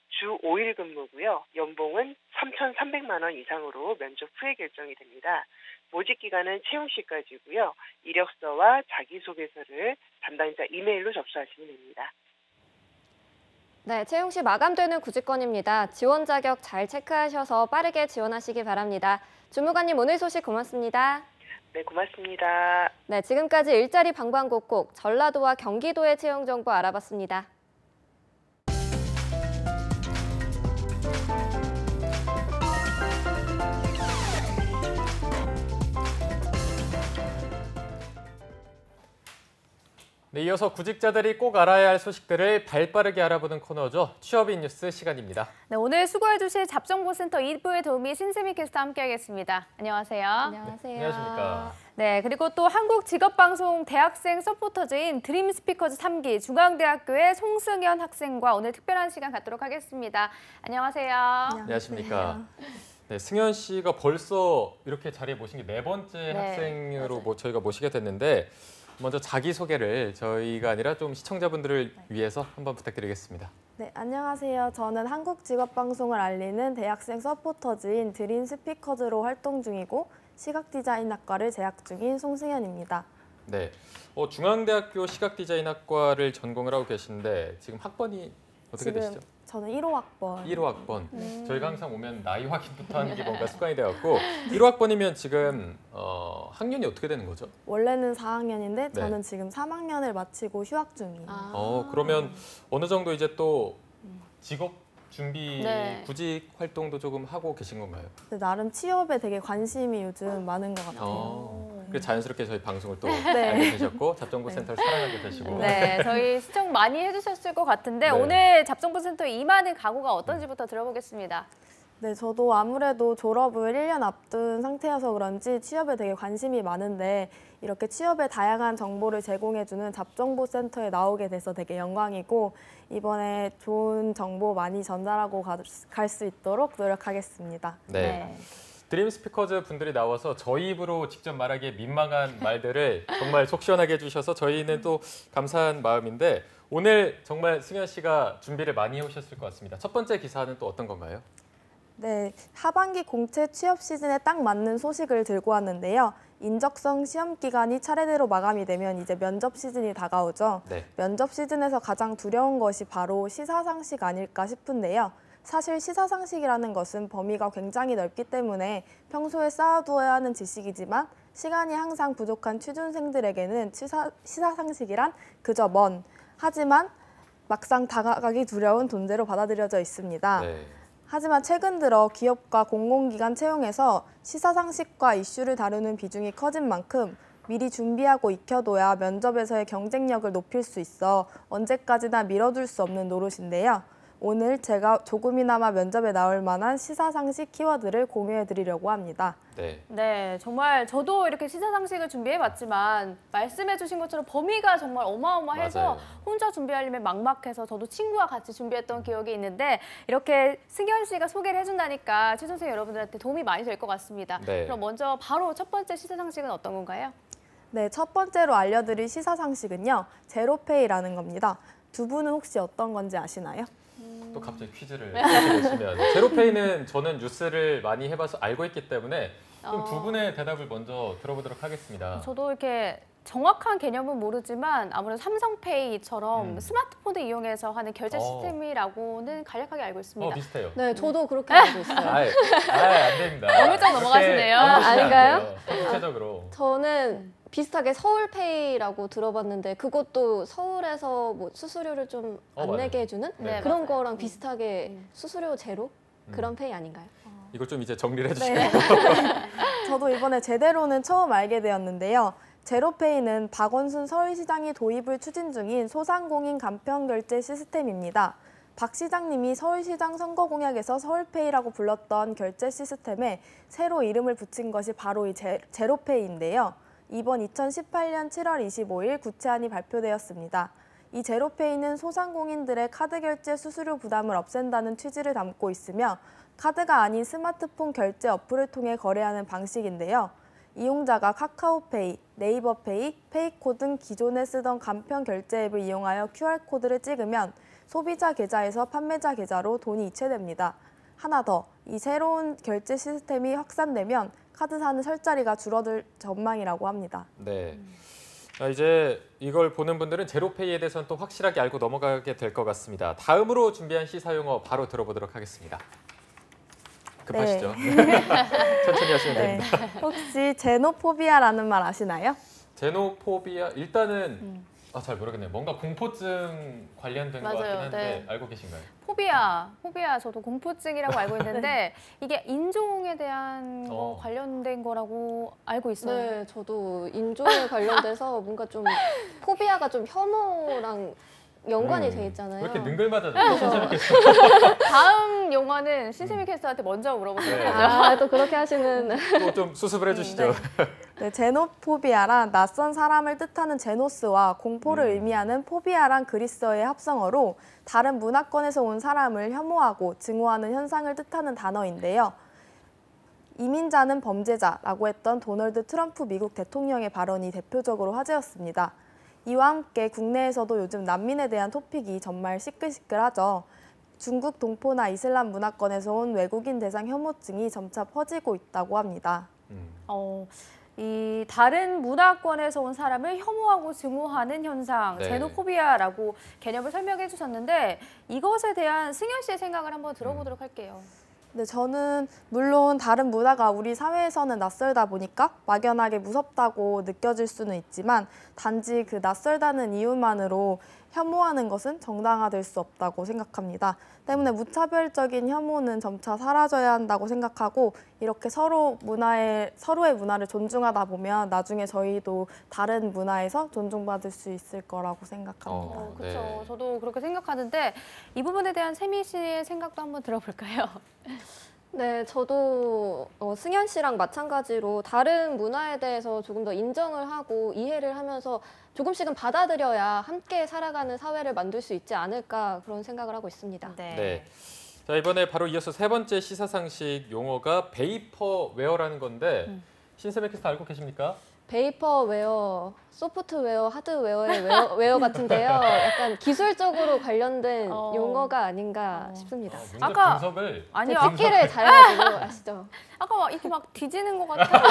주 5일 근무고요. 연봉은 3,300만 원 이상으로 면접 후에 결정이 됩니다. 모집 기간은 채용 시까지고요. 이력서와 자기소개서를 담당자 이메일로 접수하시면 됩니다. 네, 채용 시 마감되는 구직권입니다. 지원 자격 잘 체크하셔서 빠르게 지원하시기 바랍니다. 주무관님 오늘 소식 고맙습니다. 네, 고맙습니다. 네, 지금까지 일자리 방방곡곡 전라도와 경기도의 채용 정보 알아봤습니다. 네, 이어서 구직자들이 꼭 알아야 할 소식들을 발빠르게 알아보는 코너죠. 취업인 뉴스 시간입니다. 네, 오늘 수고해 주실 잡정보센터 2부의 도우미 신세미 캐스터 함께하겠습니다. 안녕하세요. 안녕하세요. 네, 안녕하십니까. 네, 그리고 또 한국직업방송 대학생 서포터즈인 드림스피커즈 3기 중앙대학교의 송승현 학생과 오늘 특별한 시간 갖도록 하겠습니다. 안녕하세요. 안녕하십니까. 네, 승현 씨가 벌써 이렇게 자리에 모신 게 4번째 학생으로 저희가 모시게 됐는데 먼저 자기소개를 저희가 아니라 좀 시청자분들을 위해서 한번 부탁드리겠습니다. 네, 안녕하세요. 저는 한국직업방송을 알리는 대학생 서포터즈인 드림스피커즈로 활동 중이고 시각디자인학과를 재학 중인 송승현입니다. 네, 중앙대학교 시각디자인학과를 전공을 하고 계신데 지금 학번이 어떻게 되시죠? 저는 1호 학번. 1호 학번. 저희가 항상 오면 나이 확인부터 하는 게 뭔가 습관이 돼갖고 1호 학번이면 지금 학년이 어떻게 되는 거죠? 원래는 4학년인데 저는 지금 3학년을 마치고 휴학 중이에요. 그러면 어느 정도 이제 또 직업 준비, 구직 활동도 조금 하고 계신 건가요? 나름 취업에 되게 관심이 요즘 많은 것 같아요. 그래서 자연스럽게 저희 방송을 또 알게 되셨고 잡정보센터를 사랑하게 되시고. 네, 저희 시청 많이 해주셨을 것 같은데 오늘 잡정보센터에 임하는 각오가 어떤지부터 들어보겠습니다. 네, 저도 아무래도 졸업을 1년 앞둔 상태여서 그런지 취업에 되게 관심이 많은데 이렇게 취업의 다양한 정보를 제공해주는 잡정보센터에 나오게 돼서 되게 영광이고 이번에 좋은 정보 많이 전달하고 갈 수 있도록 노력하겠습니다. 네. 드림 스피커즈 분들이 나와서 저희 입으로 직접 말하기에 민망한 말들을 정말 속 시원하게 해주셔서 저희는 또 감사한 마음인데 오늘 정말 승현 씨가 준비를 많이 해오셨을 것 같습니다. 첫 번째 기사는 또 어떤 건가요? 네, 하반기 공채 취업 시즌에 딱 맞는 소식을 들고 왔는데요. 인적성 시험 기간이 차례대로 마감이 되면 이제 면접 시즌이 다가오죠. 면접 시즌에서 가장 두려운 것이 바로 시사상식 아닐까 싶은데요. 사실 시사상식이라는 것은 범위가 굉장히 넓기 때문에 평소에 쌓아두어야 하는 지식이지만 시간이 항상 부족한 취준생들에게는 시사상식이란 그저 하지만 막상 다가가기 두려운 존재로 받아들여져 있습니다. 하지만 최근 들어 기업과 공공기관 채용에서 시사상식과 이슈를 다루는 비중이 커진 만큼 미리 준비하고 익혀둬야 면접에서의 경쟁력을 높일 수 있어 언제까지나 미뤄둘 수 없는 노릇인데요. 오늘 제가 조금이나마 면접에 나올 만한 시사상식 키워드를 공유해드리려고 합니다. 네, 정말 저도 이렇게 시사상식을 준비해봤지만 말씀해주신 것처럼 범위가 정말 어마어마해서 혼자 준비하려면 막막해서 저도 친구와 같이 준비했던 기억이 있는데 이렇게 승현 씨가 소개를 해준다니까 취준생 여러분들한테 도움이 많이 될 것 같습니다. 그럼 먼저 바로 첫 번째 시사상식은 어떤 건가요? 네, 첫 번째로 알려드릴 시사상식은요. 제로페이라는 겁니다. 두 분은 혹시 어떤 건지 아시나요? 또 갑자기 퀴즈를 내시면 제로페이는 저는 뉴스를 많이 해봐서 알고 있기 때문에 좀 두 분의 대답을 먼저 들어보도록 하겠습니다. 저도 이렇게 정확한 개념은 모르지만 아무래도 삼성페이처럼 스마트폰을 이용해서 하는 결제 시스템이라고는 간략하게 알고 있습니다. 비슷해요. 네, 저도 그렇게 알고 있어요. 안 됩니다. 너무 좀 넘어가시네요. 아닌가요? 구체적으로. 저는 비슷하게 서울페이라고 들어봤는데 그것도 서울에서 뭐 수수료를 좀 안 내게 해주는 그런 거랑 비슷하게 수수료 제로 그런 페이 아닌가요? 이걸 좀 이제 정리를 해주시고. 저도 이번에 제대로는 처음 알게 되었는데요. 제로페이는 박원순 서울시장이 도입을 추진 중인 소상공인 간편결제 시스템입니다. 박 시장님이 서울시장 선거 공약에서 서울페이라고 불렀던 결제 시스템에 새로 이름을 붙인 것이 바로 이 제로페이인데요. 이번 2018년 7월 25일 구체안이 발표되었습니다. 이 제로페이는 소상공인들의 카드 결제 수수료 부담을 없앤다는 취지를 담고 있으며 카드가 아닌 스마트폰 결제 어플을 통해 거래하는 방식인데요. 이용자가 카카오페이, 네이버페이, 페이코 등 기존에 쓰던 간편 결제 앱을 이용하여 QR코드를 찍으면 소비자 계좌에서 판매자 계좌로 돈이 이체됩니다. 하나 더, 이 새로운 결제 시스템이 확산되면 카드사는 설 자리가 줄어들 전망이라고 합니다. 네. 이제 이걸 보는 분들은 제로페이에 대해서는 또 확실하게 알고 넘어가게 될 것 같습니다. 다음으로 준비한 시사용어 바로 들어보도록 하겠습니다. 급하시죠? 천천히 하시면 됩니다. 혹시 제노포비아라는 말 아시나요? 제노포비아 일단은 잘 모르겠네요. 뭔가 공포증 관련된 것 맞아요. 같긴 한데 네. 알고 계신가요? 포비아 저도 공포증이라고 알고 있는데 이게 인종에 대한 거 관련된 거라고 알고 있어요. 네, 저도 인종에 관련돼서 뭔가 좀 포비아가 좀 혐오랑 연관이 돼 있잖아요. 왜 이렇게 능글맞아져요? 신세미 캐스터. 다음 용어는 신세미 캐스터한테 먼저 물어보도록 네. 하죠. 또 그렇게 하시는. 또 좀 수습을 해주시죠. 네, 제노포비아란 낯선 사람을 뜻하는 제노스와 공포를 의미하는 포비아란 그리스어의 합성어로 다른 문화권에서 온 사람을 혐오하고 증오하는 현상을 뜻하는 단어인데요. 이민자는 범죄자라고 했던 도널드 트럼프 미국 대통령의 발언이 대표적으로 화제였습니다. 이와 함께 국내에서도 요즘 난민에 대한 토픽이 정말 시끌시끌하죠. 중국 동포나 이슬람 문화권에서 온 외국인 대상 혐오증이 점차 퍼지고 있다고 합니다. 이 다른 문화권에서 온 사람을 혐오하고 증오하는 현상, 네. 제노포비아라고 개념을 설명해 주셨는데 이것에 대한 승현 씨의 생각을 한번 들어보도록 할게요. 네, 저는 물론 다른 문화가 우리 사회에서는 낯설다 보니까 막연하게 무섭다고 느껴질 수는 있지만 단지 그 낯설다는 이유만으로 혐오하는 것은 정당화될 수 없다고 생각합니다. 때문에 무차별적인 혐오는 점차 사라져야 한다고 생각하고 이렇게 서로의 문화를 존중하다 보면 나중에 저희도 다른 문화에서 존중받을 수 있을 거라고 생각합니다. 그렇죠. 네. 저도 그렇게 생각하는데 이 부분에 대한 세미 씨의 생각도 한번 들어볼까요? 네, 저도 승현 씨랑 마찬가지로 다른 문화에 대해서 조금 더 인정을 하고 이해를 하면서 조금씩은 받아들여야 함께 살아가는 사회를 만들 수 있지 않을까 그런 생각을 하고 있습니다. 네. 자, 이번에 바로 이어서 세 번째 시사상식 용어가 베이퍼웨어라는 건데 신세미 캐스터 알고 계십니까? 베이퍼웨어, 소프트웨어, 하드웨어의 웨어 같은데요. 약간 기술적으로 관련된 용어가 아닌가 싶습니다. 아까 분석을 듣기를 잘해가지고 아시죠? 아까 막 이렇게 막 뒤지는 것 같아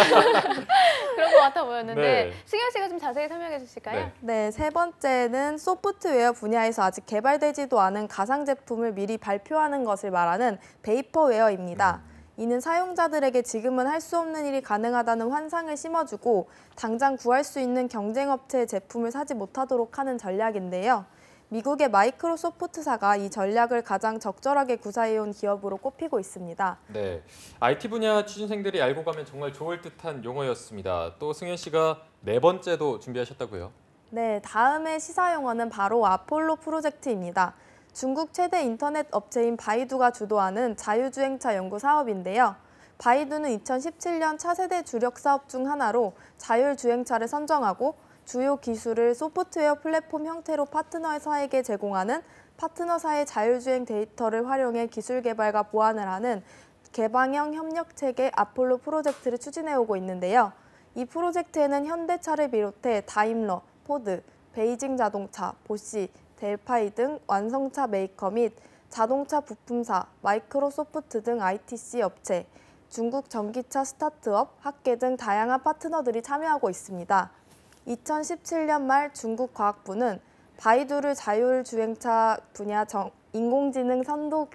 그런 것 같아 보였는데 네. 승현 씨가 좀 자세히 설명해 주실까요? 네, 세 번째는 소프트웨어 분야에서 아직 개발되지도 않은 가상 제품을 미리 발표하는 것을 말하는 베이퍼웨어입니다. 이는 사용자들에게 지금은 할 수 없는 일이 가능하다는 환상을 심어주고 당장 구할 수 있는 경쟁업체의 제품을 사지 못하도록 하는 전략인데요. 미국의 마이크로소프트사가 이 전략을 가장 적절하게 구사해온 기업으로 꼽히고 있습니다. 네, IT 분야 취준생들이 알고 가면 정말 좋을 듯한 용어였습니다. 또 승현 씨가 네 번째도 준비하셨다고요? 네, 다음의 시사 용어는 바로 아폴로 프로젝트입니다. 중국 최대 인터넷 업체인 바이두가 주도하는 자율주행차 연구 사업인데요. 바이두는 2017년 차세대 주력 사업 중 하나로 자율주행차를 선정하고 주요 기술을 소프트웨어 플랫폼 형태로 파트너사에게 제공하는 파트너사의 자율주행 데이터를 활용해 기술 개발과 보완을 하는 개방형 협력체계 아폴로 프로젝트를 추진해오고 있는데요. 이 프로젝트에는 현대차를 비롯해 다임러, 포드, 베이징 자동차, 보쉬, 델파이 등 완성차 메이커 및 자동차 부품사, 마이크로소프트 등 ITC 업체, 중국 전기차 스타트업, 학계 등 다양한 파트너들이 참여하고 있습니다. 2017년 말 중국 과학부는 바이두를 자율주행차 분야 인공지능 선도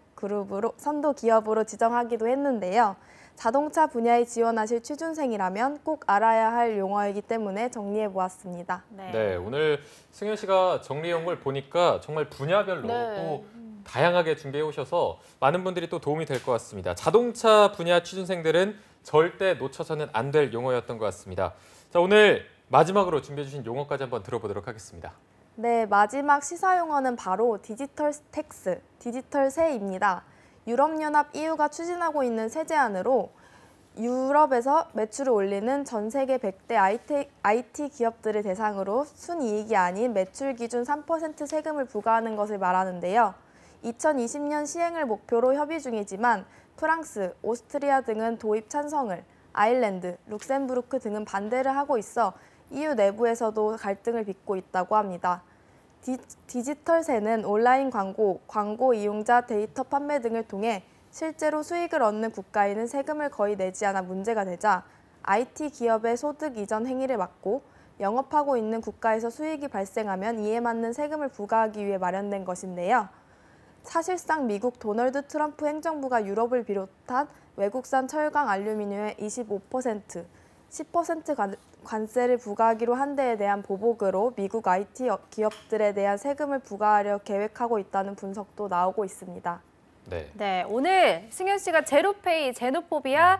기업으로 지정하기도 했는데요. 자동차 분야에 지원하실 취준생이라면 꼭 알아야 할 용어이기 때문에 정리해 보았습니다. 네, 오늘 승현 씨가 정리한 걸 보니까 정말 분야별로 또 다양하게 준비해 오셔서 많은 분들이 또 도움이 될 것 같습니다. 자동차 분야 취준생들은 절대 놓쳐서는 안 될 용어였던 것 같습니다. 자, 오늘 마지막으로 준비해 주신 용어까지 한번 들어보도록 하겠습니다. 네, 마지막 시사 용어는 바로 디지털 텍스, 디지털 세입니다. 유럽연합 EU가 추진하고 있는 세제안으로 유럽에서 매출을 올리는 전 세계 100대 IT 기업들을 대상으로 순이익이 아닌 매출 기준 3% 세금을 부과하는 것을 말하는데요. 2020년 시행을 목표로 협의 중이지만 프랑스, 오스트리아 등은 도입 찬성을, 아일랜드, 룩셈부르크 등은 반대를 하고 있어 EU 내부에서도 갈등을 빚고 있다고 합니다. 디지털세는 온라인 광고, 광고 이용자 데이터 판매 등을 통해 실제로 수익을 얻는 국가에는 세금을 거의 내지 않아 문제가 되자 IT 기업의 소득 이전 행위를 막고 영업하고 있는 국가에서 수익이 발생하면 이에 맞는 세금을 부과하기 위해 마련된 것인데요. 사실상 미국 도널드 트럼프 행정부가 유럽을 비롯한 외국산 철강 알루미늄의 25%, 관세를 부과하기로 한 데에 대한 보복으로 미국 IT 기업들에 대한 세금을 부과하려 계획하고 있다는 분석도 나오고 있습니다. 네, 오늘 승현 씨가 제로페이, 제노포비아,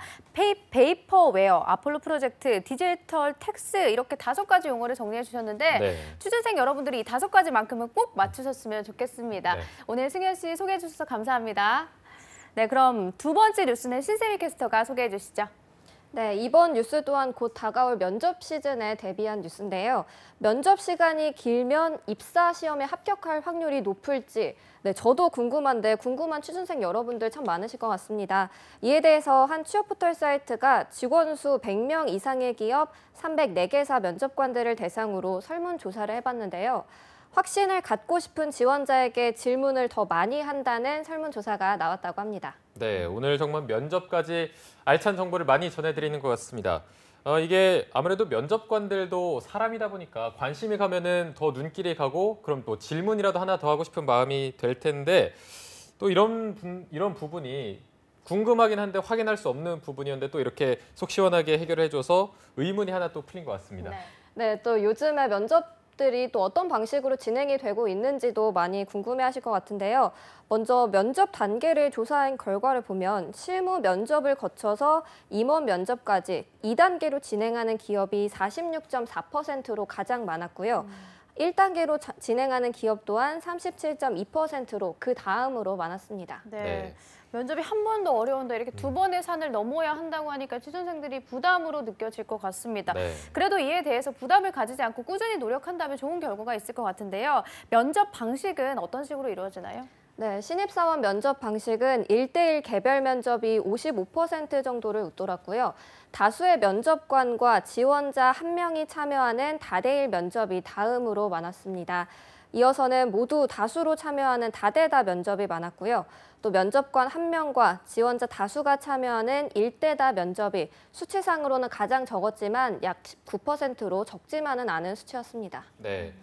베이퍼웨어, 아폴로 프로젝트, 디지털 텍스 이렇게 5가지 용어를 정리해 주셨는데 취준생 여러분들이 이 5가지만큼은 꼭 맞추셨으면 좋겠습니다. 오늘 승현 씨 소개해 주셔서 감사합니다. 네, 그럼 두 번째 뉴스는 신세미 캐스터가 소개해 주시죠. 네, 이번 뉴스 또한 곧 다가올 면접 시즌에 대비한 뉴스인데요. 면접 시간이 길면 입사 시험에 합격할 확률이 높을지 저도 궁금한데 궁금한 취준생 여러분들 참 많으실 것 같습니다. 이에 대해서 한 취업 포털 사이트가 직원 수 100명 이상의 기업 304개사 면접관들을 대상으로 설문조사를 해봤는데요. 확신을 갖고 싶은 지원자에게 질문을 더 많이 한다는 설문조사가 나왔다고 합니다. 네, 오늘 정말 면접까지 알찬 정보를 많이 전해드리는 것 같습니다. 이게 아무래도 면접관들도 사람이다 보니까 관심이 가면은 더 눈길이 가고 그럼 또 질문이라도 하나 더 하고 싶은 마음이 될 텐데 또 이런 부분이 궁금하긴 한데 확인할 수 없는 부분이었는데 또 이렇게 속 시원하게 해결을 해줘서 의문이 하나 또 풀린 것 같습니다. 네, 또 요즘에 면접들이 또 어떤 방식으로 진행이 되고 있는지도 많이 궁금해하실 것 같은데요. 먼저 면접 단계를 조사한 결과를 보면 실무 면접을 거쳐서 임원 면접까지 2단계로 진행하는 기업이 46.4%로 가장 많았고요. 1단계로 진행하는 기업 또한 37.2%로 그 다음으로 많았습니다. 네. 면접이 한 번도 어려운데 이렇게 두 번의 산을 넘어야 한다고 하니까 취준생들이 부담으로 느껴질 것 같습니다. 그래도 이에 대해서 부담을 가지지 않고 꾸준히 노력한다면 좋은 결과가 있을 것 같은데요. 면접 방식은 어떤 식으로 이루어지나요? 네, 신입사원 면접 방식은 1대1 개별 면접이 55% 정도를 웃돌았고요. 다수의 면접관과 지원자 1명이 참여하는 다대일 면접이 다음으로 많았습니다. 이어서는 모두 다수로 참여하는 다대다 면접이 많았고요. 또 면접관 1명과 지원자 다수가 참여하는 1대다 면접이 수치상으로는 가장 적었지만 약 9%로 적지만은 않은 수치였습니다. 네.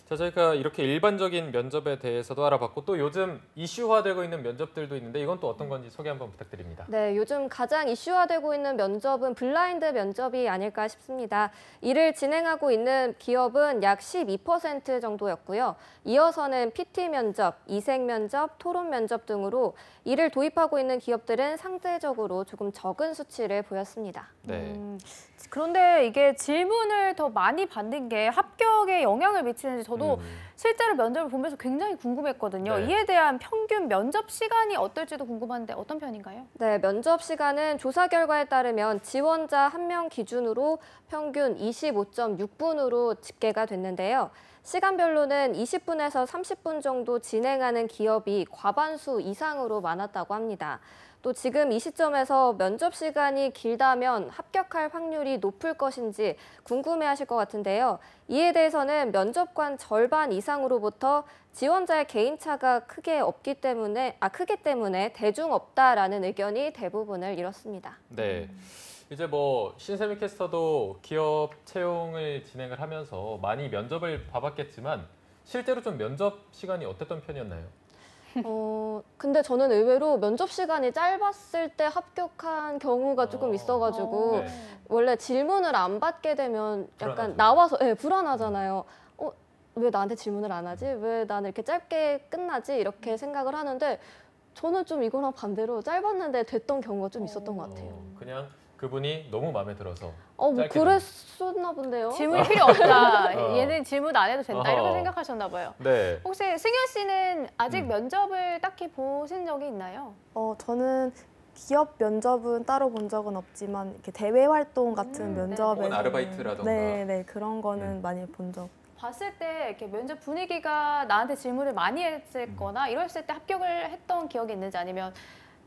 자, 저희가 이렇게 일반적인 면접에 대해서도 알아봤고 또 요즘 이슈화되고 있는 면접들도 있는데 이건 또 어떤 건지 소개 한번 부탁드립니다. 네, 요즘 가장 이슈화되고 있는 면접은 블라인드 면접이 아닐까 싶습니다. 이를 진행하고 있는 기업은 약 12% 정도였고요. 이어서는 PT 면접, 이색 면접, 토론 면접 등으로 이를 도입하고 있는 기업들은 상대적으로 조금 적은 수치를 보였습니다. 그런데 이게 질문을 더 많이 받는 게 합격에 영향을 미치는지 저도 실제로 면접을 보면서 굉장히 궁금했거든요. 이에 대한 평균 면접 시간이 어떨지도 궁금한데 어떤 편인가요? 네, 면접 시간은 조사 결과에 따르면 지원자 1명 기준으로 평균 25.6분으로 집계가 됐는데요. 시간별로는 20분에서 30분 정도 진행하는 기업이 과반수 이상으로 많았다고 합니다. 또 지금 이 시점에서 면접 시간이 길다면 합격할 확률이 높을 것인지 궁금해하실 것 같은데요. 이에 대해서는 면접관 절반 이상으로부터 지원자의 개인차가 크기 때문에 대중 없다라는 의견이 대부분을 이뤘습니다. 네. 이제 뭐 신세미 캐스터도 기업 채용을 진행을 하면서 많이 면접을 봐봤겠지만 실제로 좀 면접 시간이 어땠던 편이었나요? 근데 저는 의외로 면접 시간이 짧았을 때 합격한 경우가 조금 있어가지고 원래 질문을 안 받게 되면 약간 나와서 불안하잖아요. 왜 나한테 질문을 안 하지? 왜 나는 이렇게 짧게 끝나지? 이렇게 생각을 하는데 저는 좀 이거랑 반대로 짧았는데 됐던 경우가 좀 있었던 것 같아요. 그냥 그분이 너무 마음에 들어서 뭐 그랬었나 본데요. 질문이 필요 없다. 얘는 질문 안 해도 된다. 이렇게 생각하셨나 봐요. 네. 혹시 승현 씨는 아직 면접을 딱히 보신 적이 있나요? 저는 기업 면접은 따로 본 적은 없지만 이렇게 대외 활동 같은 면접에 아르바이트라던가 네, 그런 거는 많이 본 적. 봤을 때 이렇게 면접 분위기가 나한테 질문을 많이 했을 거나 이랬을 때 합격을 했던 기억이 있는지 아니면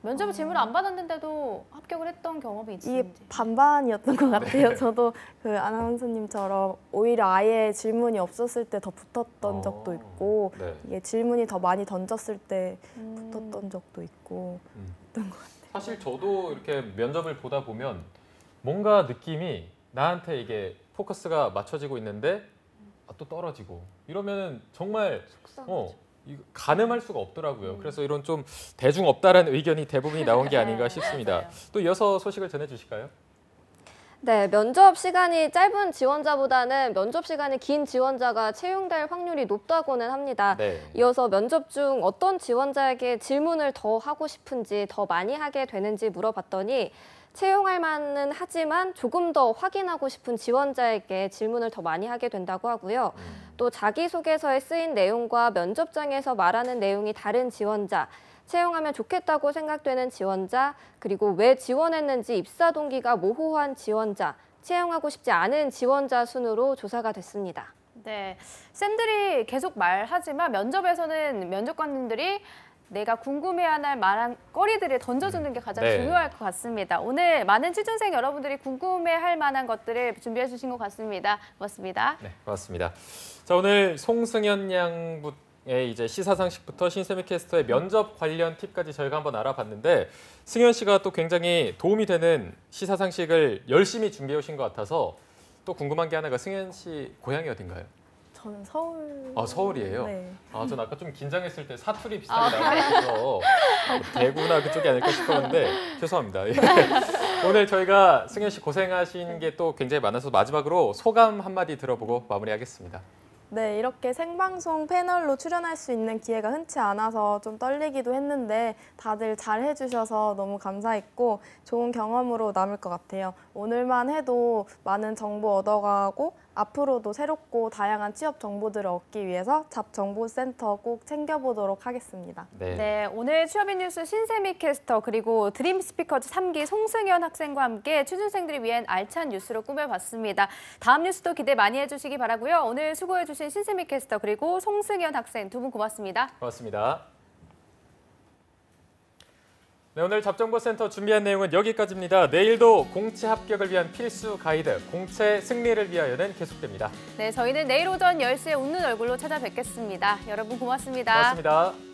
면접을 질문을 안 받았는데도 합격을 했던 경험이 있는지. 이게 반반이었던 것 같아요. 저도 그 아나운서님처럼 오히려 아예 질문이 없었을 때 더 붙었던 적도 있고 이게 질문이 더 많이 던졌을 때 붙었던 적도 있고 그랬던 것 같아요. 사실 저도 이렇게 면접을 보다 보면 뭔가 느낌이 나한테 이게 포커스가 맞춰지고 있는데 또 떨어지고 이러면 정말 가늠할 수가 없더라고요. 그래서 이런 좀 대중 없다라는 의견이 대부분이 나온 게 아닌가 싶습니다. 또 이어서 소식을 전해주실까요? 네, 면접 시간이 짧은 지원자보다는 면접 시간이 긴 지원자가 채용될 확률이 높다고는 합니다. 네. 이어서 면접 중 어떤 지원자에게 질문을 더 하고 싶은지, 더 많이 하게 되는지 물어봤더니 채용할 만은 하지만 조금 더 확인하고 싶은 지원자에게 질문을 더 많이 하게 된다고 하고요. 또 자기소개서에 쓰인 내용과 면접장에서 말하는 내용이 다른 지원자, 채용하면 좋겠다고 생각되는 지원자, 그리고 왜 지원했는지 입사 동기가 모호한 지원자, 채용하고 싶지 않은 지원자 순으로 조사가 됐습니다. 네, 쌤들이 계속 말하지만 면접에서는 면접관님들이 내가 궁금해할 만한 거리들을 던져주는 게 가장 네. 중요할 것 같습니다. 오늘 많은 취준생 여러분들이 궁금해할 만한 것들을 준비해 주신 것 같습니다. 고맙습니다. 네, 고맙습니다. 자, 오늘 송승현 양의 이제 시사상식부터 신세미 캐스터의 면접 관련 팁까지 저희가 한번 알아봤는데 승현 씨가 또 굉장히 도움이 되는 시사상식을 열심히 준비해 오신 것 같아서 또 궁금한 게 하나가 승현 씨 고향이 어딘가요? 저는 서울. 아, 서울이에요? 네. 아, 전 아까 좀 긴장했을 때 사투리 비슷하게 나와서 대구나 그쪽이 아닐까 싶었는데 죄송합니다. 예. 오늘 저희가 승현 씨 고생하신 게 또 굉장히 많아서 마지막으로 소감 한마디 들어보고 마무리하겠습니다. 네, 이렇게 생방송 패널로 출연할 수 있는 기회가 흔치 않아서 좀 떨리기도 했는데 다들 잘 해주셔서 너무 감사했고 좋은 경험으로 남을 것 같아요. 오늘만 해도 많은 정보 얻어가고 앞으로도 새롭고 다양한 취업 정보들을 얻기 위해서 잡정보센터 꼭 챙겨보도록 하겠습니다. 네, 오늘 취업인 뉴스 신세미 캐스터 그리고 드림 스피커즈 3기 송승현 학생과 함께 취준생들을 위한 알찬 뉴스로 꾸며봤습니다. 다음 뉴스도 기대 많이 해주시기 바라고요. 오늘 수고해주신 신세미 캐스터 그리고 송승현 학생 두 분 고맙습니다. 고맙습니다. 네, 오늘 잡정보센터 준비한 내용은 여기까지입니다. 내일도 공채 합격을 위한 필수 가이드, 공채 승리를 위하여는 계속됩니다. 네, 저희는 내일 오전 10시에 웃는 얼굴로 찾아뵙겠습니다. 여러분 고맙습니다. 고맙습니다.